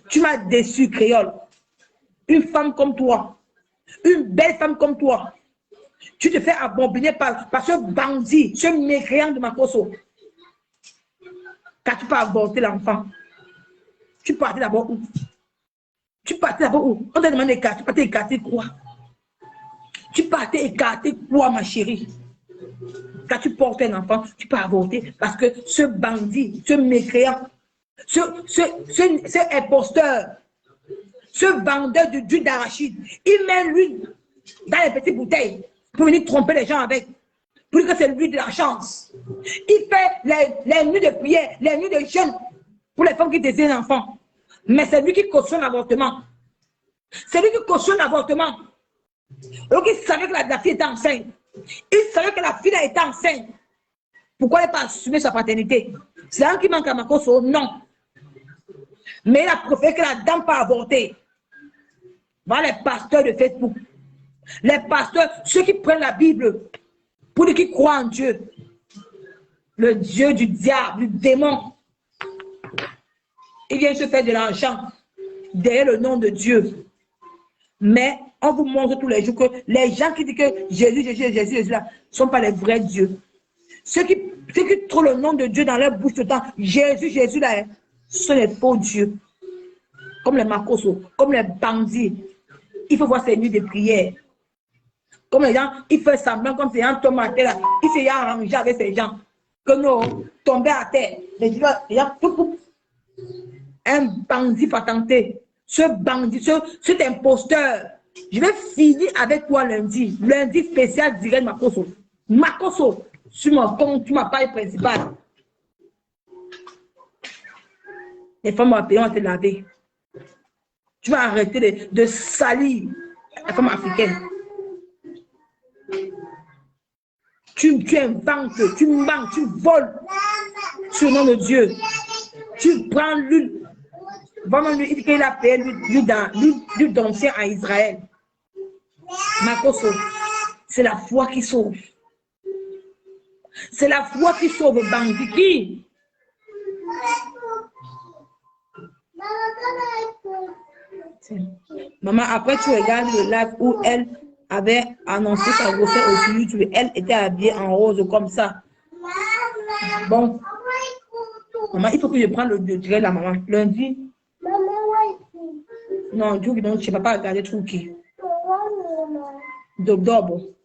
Tu m'as déçu, Créole. Une femme comme toi, une belle femme comme toi, tu te fais abombiner par ce bandit, ce mécréant de Makoso. Quand tu peux avorter l'enfant, tu partais d'abord où? Tu partais d'abord où? On t'a demandé d'écarter, tu partais écarter quoi? Tu partais écarter quoi, ma chérie? Quand tu portes un enfant, tu peux avorter parce que ce bandit, ce mécréant, ce imposteur, ce vendeur d'huile d'arachide, il met l'huile dans les petites bouteilles pour venir tromper les gens avec. Pour dire que c'est lui de la chance. Il fait les nuits de prière, les nuits de jeûne pour les femmes qui désirent un enfant. Mais c'est lui qui cautionne l'avortement. C'est lui qui cautionne l'avortement. Donc il savait que la fille était enceinte. Il savait que la fille était enceinte. Pourquoi il n'a pas assumé sa paternité? C'est un qui manque à Makoso? Non. Mais il a préféré que la dame pas avorter. Voilà les pasteurs de Facebook. Les pasteurs, ceux qui prennent la Bible pour ceux qui croient en Dieu. Le Dieu du diable, du démon. Il vient se faire de l'argent derrière le nom de Dieu. Mais on vous montre tous les jours que les gens qui disent que Jésus là, ne sont pas les vrais dieux. Ceux qui trouvent le nom de Dieu dans leur bouche tout le temps, Jésus là, ce sont les faux dieux. Comme les Makoso, comme les bandits. Il faut voir ces nuits de prière. Comme les gens, ils font semblant comme ces gens tombent à terre, ils se arrangent avec ces gens. Que nous, tomber à terre. Les gens, un bandit patenté. Ce bandit, cet imposteur. Je vais finir avec toi lundi. Lundi spécial direct Makoso. Makoso, sur mon compte, tu m'as page principale. Les femmes européennes vont te laver. Tu vas arrêter de salir la femme africaine. Tu inventes, tu manques, tu voles sur le nom de Dieu. Tu prends l'huile. Vraiment, il dit qu'il a payé l'huile d'ancien à Israël. Makoso, c'est la foi qui sauve. C'est la foi qui sauve bandit. Qui? Maman, après tu regardes le live où elle avait annoncé sa grossesse sur YouTube. Elle était habillée en rose comme ça. Bon. Maman, il faut que je prenne le direct là, maman. Lundi. Non, je ne sais pas regarder tout qui. Dobo.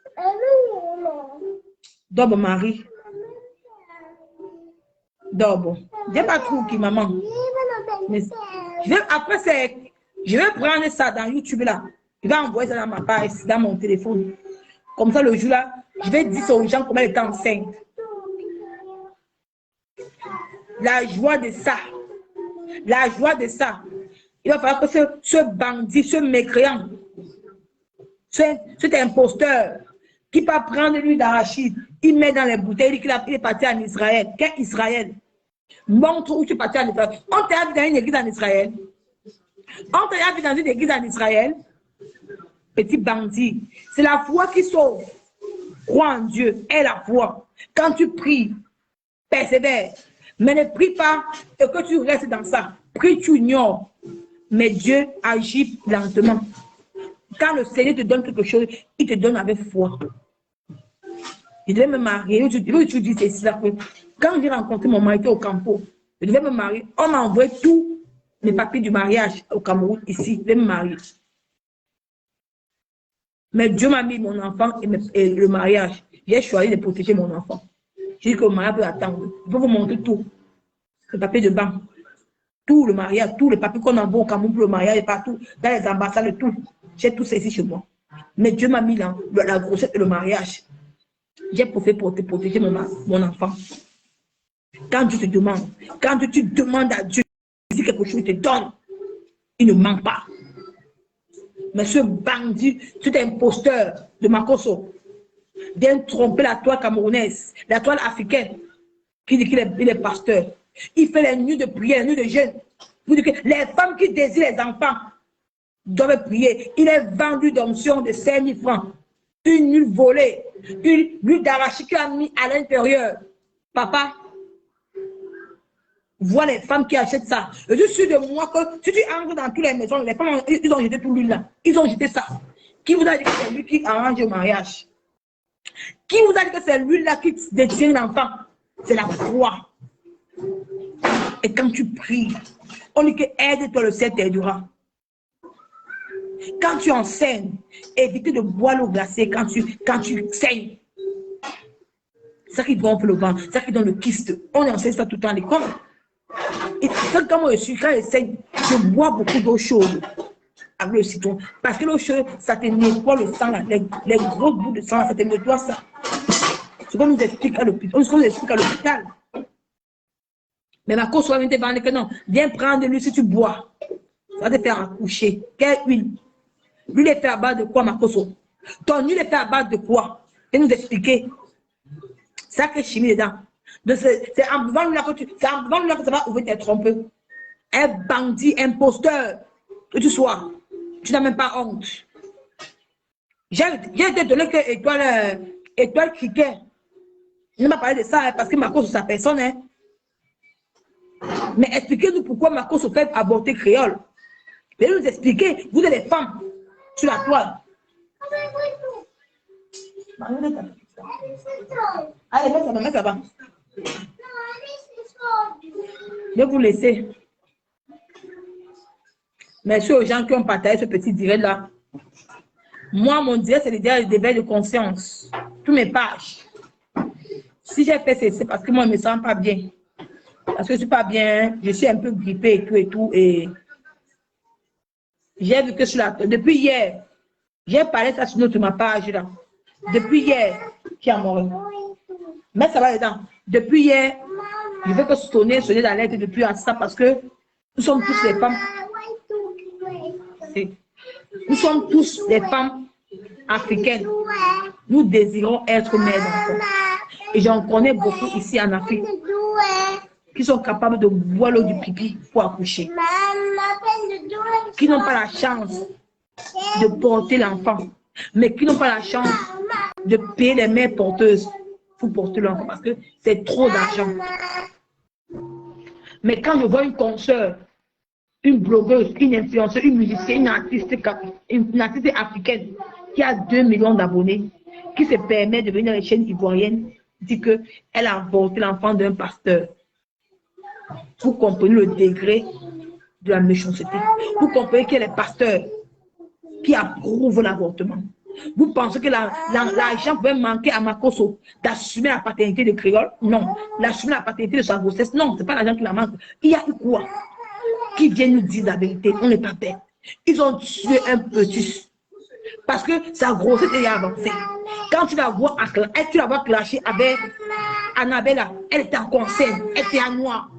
Dobo Marie. Dobo. Je n'ai pas tout qui, maman. Mais, après, je vais prendre ça dans YouTube là. Je vais envoyer ça dans ma page, dans mon téléphone. Comme ça, le jour là, je vais dire aux gens comment elle est enceinte. La joie de ça. La joie de ça. Il va falloir que ce bandit, ce mécréant, cet imposteur qui va prendre l'huile d'arachide, il met dans les bouteilles, il est parti en Israël. Quel Israël? Montre où tu es parti en Israël. On t'a vu dans une église en Israël. On t'a vu dans une église en Israël. Petit bandit. C'est la foi qui sauve. Crois en Dieu. Et la foi. Quand tu pries, persévère. Mais ne prie pas et que tu restes dans ça. Prie, tu ignores. Mais Dieu agit lentement. Quand le Seigneur te donne quelque chose, il te donne avec foi. Je devais me marier. Je dis ceci là que quand j'ai rencontré mon mari au Campo, je devais me marier. On m'a envoyé tous mes papiers du mariage au Cameroun, ici. Je devais me marier. Mais Dieu m'a mis mon enfant et le mariage. J'ai choisi de protéger mon enfant. J'ai dit que le mariage peut attendre. Je peux vous montrer tout. Les papiers de banque. Tout le mariage, tous les papiers qu'on envoie au Cameroun pour le mariage et partout, dans les ambassades, tout. J'ai tout ça ici chez moi. Mais Dieu m'a mis la grossesse et le mariage. J'ai protéger mon enfant. Quand Dieu te demande, quand tu demandes à Dieu si quelque chose te donne, il ne ment pas. Mais ce bandit, cet imposteur de Makosso, vient tromper la toile camerounaise, la toile africaine, qui dit qu'il est pasteur. Il fait les nuits de prière, les nuits de jeûne. Vous dites que les femmes qui désirent les enfants doivent prier. Il est vendu d'onction de 5 000 francs. Une nuit volée, une nuit d'arraché qu'il a mis à l'intérieur. Papa, vois les femmes qui achètent ça. Je suis sûr de moi que si tu entres dans toutes les maisons, les femmes, ils ont jeté tout l'huile là. Ils ont jeté ça. Qui vous a dit que c'est lui qui arrange le mariage? Qui vous a dit que c'est lui là qui détient l'enfant? C'est la foi. Et quand tu pries, on dit que aide-toi, le ciel t'aidera. Quand tu enseignes, évitez de boire l'eau glacée quand tu saignes. C'est ça qui gonfle le ventre, c'est ça qui donne le kyste. On enseigne ça tout le temps à l'école. Et quand moi je suis, quand je saigne, je bois beaucoup d'eau chaude avec le citron. Parce que l'eau chaude, ça te nettoie le sang, là, les grosses bouts de sang, ça te nettoie ça. Ce qu'on nous explique à l'hôpital. Mais ma cause soit vient te vendre que non, viens prendre l'huile si tu bois. Ça va te faire accoucher. Quelle huile? L'huile est fait à base de quoi, ma cause? Ton huile est fait à base de quoi? Et nous expliquer. Ça que chimie dedans. C'est en buvant l'huile que ça va ouvrir tes trompes. Un bandit, imposteur, que tu sois. Tu n'as même pas honte. J'ai été donné que étoile criquet. Je ne vais pas parler de ça hein, parce que ma cause c'est sa personne. Hein. Mais expliquez-nous pourquoi Marco se fait avorter créole. Je vais nous expliquer. Vous êtes les femmes sur la toile. Allez, mets ça va. Je vais vous laisser. Merci aux gens qui ont partagé ce petit direct là. Moi, mon direct, c'est le direct d'éveil de conscience. Tous mes pages. Si j'ai fait c'est parce que moi, je ne me sens pas bien. Parce que je ne suis pas bien, je suis un peu grippée et tout. Et j'ai vu que depuis hier, j'ai parlé ça sur ma page là. Depuis hier, qui a mort. Mais ça va dedans. Depuis hier, je veux que sonner d'alerte depuis à ça parce que nous sommes tous les femmes. Nous sommes tous des femmes africaines. Nous désirons être mères d'enfants. Et j'en connais beaucoup ici en Afrique qui sont capables de boire l'eau du pipi pour accoucher. Qui n'ont pas la chance de porter l'enfant, mais qui n'ont pas la chance de payer les mères porteuses pour porter l'enfant parce que c'est trop d'argent. Mais quand je vois une consoeur, une blogueuse, une influenceuse, une musicienne, une artiste africaine qui a 2 millions d'abonnés, qui se permet de venir dans les chaînes ivoiriennes, dit qu'elle a avorté l'enfant d'un pasteur. Vous comprenez le degré de la méchanceté. Vous comprenez qu'il y a les pasteurs qui approuvent l'avortement. Vous pensez que l'argent pouvait manquer à Makosso d'assumer la paternité de créole? Non. D'assumer la paternité de sa grossesse? Non, ce n'est pas l'argent qui la manque. Il y a eu quoi? Qui vient nous dire la vérité? On n'est pas bête. Ils ont tué un petit. Parce que sa grossesse est avancée. Quand tu la vois clasher avec Annabella, elle était en concert, elle était en noir.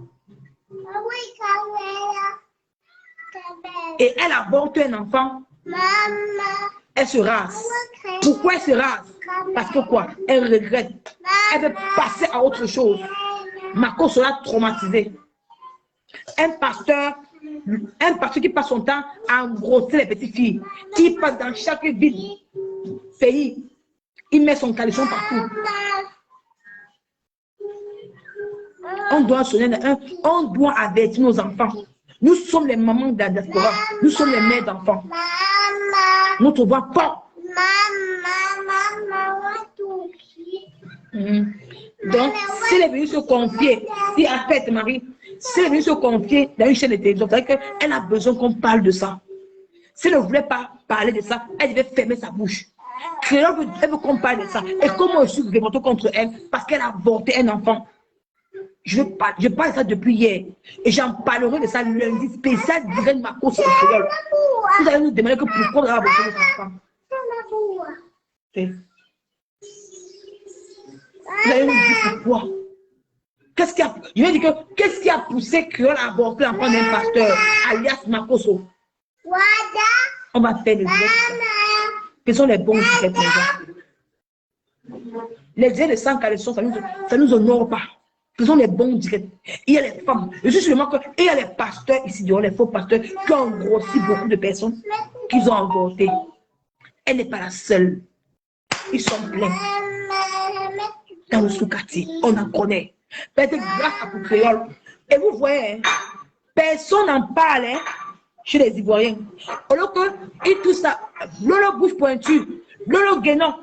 Et elle avorte un enfant. Elle se rase. Pourquoi elle se rase? Parce que quoi? Elle regrette. Elle veut passer à autre chose. Marco sera traumatisé. Un pasteur qui passe son temps à engrosser les petites filles, qui passe dans chaque ville, pays, il met son caleçon partout. On doit sonner on doit avertir nos enfants. Nous sommes les mamans de la diaspora. Nous sommes les mères d'enfants. Notre voix porte. Donc, si elle est venue se confier, si en fait, Marie, si elle est venue se confier dans une chaîne de télévision, c'est vrai qu'elle a besoin qu'on parle de ça. Si elle ne voulait pas parler de ça, elle devait fermer sa bouche. Créole, elle veut qu'on parle de ça. Et comment je suis révolté contre elle? Parce qu'elle a avorté un enfant. Je parle de ça depuis hier. Et j'en parlerai de ça lundi spécial d'Irène Marco sur le Créole. Vous allez nous demander que pourquoi on a avorté les enfants. Vous allez nous dire pourquoi. Qu'est-ce qui a, je vais dire que qu'est-ce qui a poussé Créole à avorter l'enfant d'un pasteur, alias Makoso? On va faire le direct. Quels sont les bons directs, les gens? Les directs de 100 caleçons, ça nous honore pas. Faisons les bons directs. Il y a les femmes. Je suis sûrement qu'il y a les pasteurs ici, les faux pasteurs, qui ont grossi beaucoup de personnes qu'ils ont avorté. Elle n'est pas la seule. Ils sont pleins. Dans le sous-quartier, on en connaît. Peut-être grâce à pour Créole. Et vous voyez, personne n'en parle chez les Ivoiriens. Alors qu'ils tout ça, Lolo bouche pointue, Lolo guénon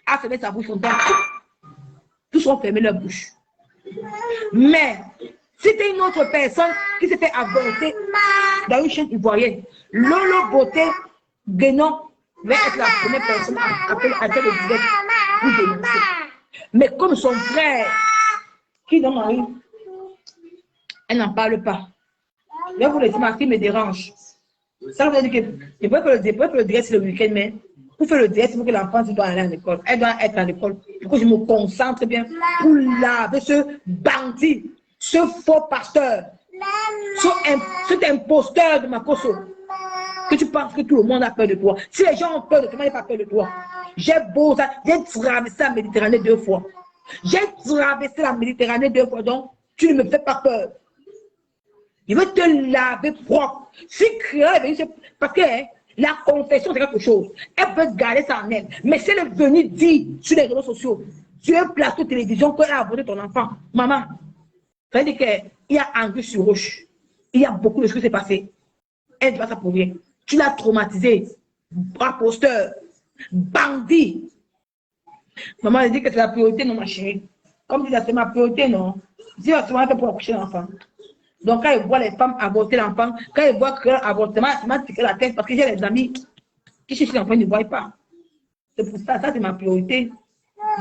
a fermé sa bouche longtemps. Tous ont fermé leur bouche. Mais c'était une autre personne qui s'est fait avorter dans une chaîne ivoirienne. Lolo Beauté Guénon va être la première personne à faire le direct pour dénoncer. Mais comme son frère, qui dans Marie, elle n'en parle pas. Là, vous laissez ma fille me dérange. Ça veut dire que je peux faire le direct le week-end, mais pour faire le direct, il faut que l'enfant doit aller à l'école. Elle doit être à l'école. Il faut que je me concentre bien pour laver ce bandit, ce faux pasteur, cet imposteur de Makoso. Que tu penses que tout le monde a peur de toi. Si les gens ont peur de toi, ils n'ont pas peur de toi. J'ai traversé la Méditerranée 2 fois. J'ai traversé la Méditerranée 2 fois, donc tu ne me fais pas peur. Je veux te laver propre. Si Créole, parce que la confession, c'est quelque chose. Elle peut garder ça en elle. Mais si elle est venue dire sur les réseaux sociaux, sur un plateau de télévision, qu'elle a avorté ton enfant, maman, ça veut dire qu'il y a anguille sur roche. Il y a beaucoup de choses qui s'est passé. Elle ne fait pas ça pour rien. Tu l'as traumatisé. Imposteur. Bandit. Maman, elle dit que c'est la priorité, non, ma chérie. Comme dit, c'est ma priorité, non. Si on se fait pour accoucher l'enfant. Donc, quand ils voient les femmes avorter l'enfant, quand ils voient que l'avortement, ça m'a piqué la tête parce que j'ai des amis qui cherchent l'enfant, ils ne voient pas. C'est pour ça, ça c'est ma priorité.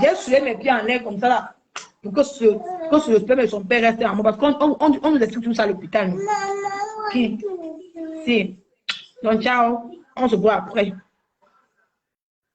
J'ai soulevé mes pieds en l'air comme ça, là, pour que le sperme et son père restent en moi. Parce qu'on nous explique tout ça à l'hôpital. Qui? Si. Donc, ciao. On se voit après.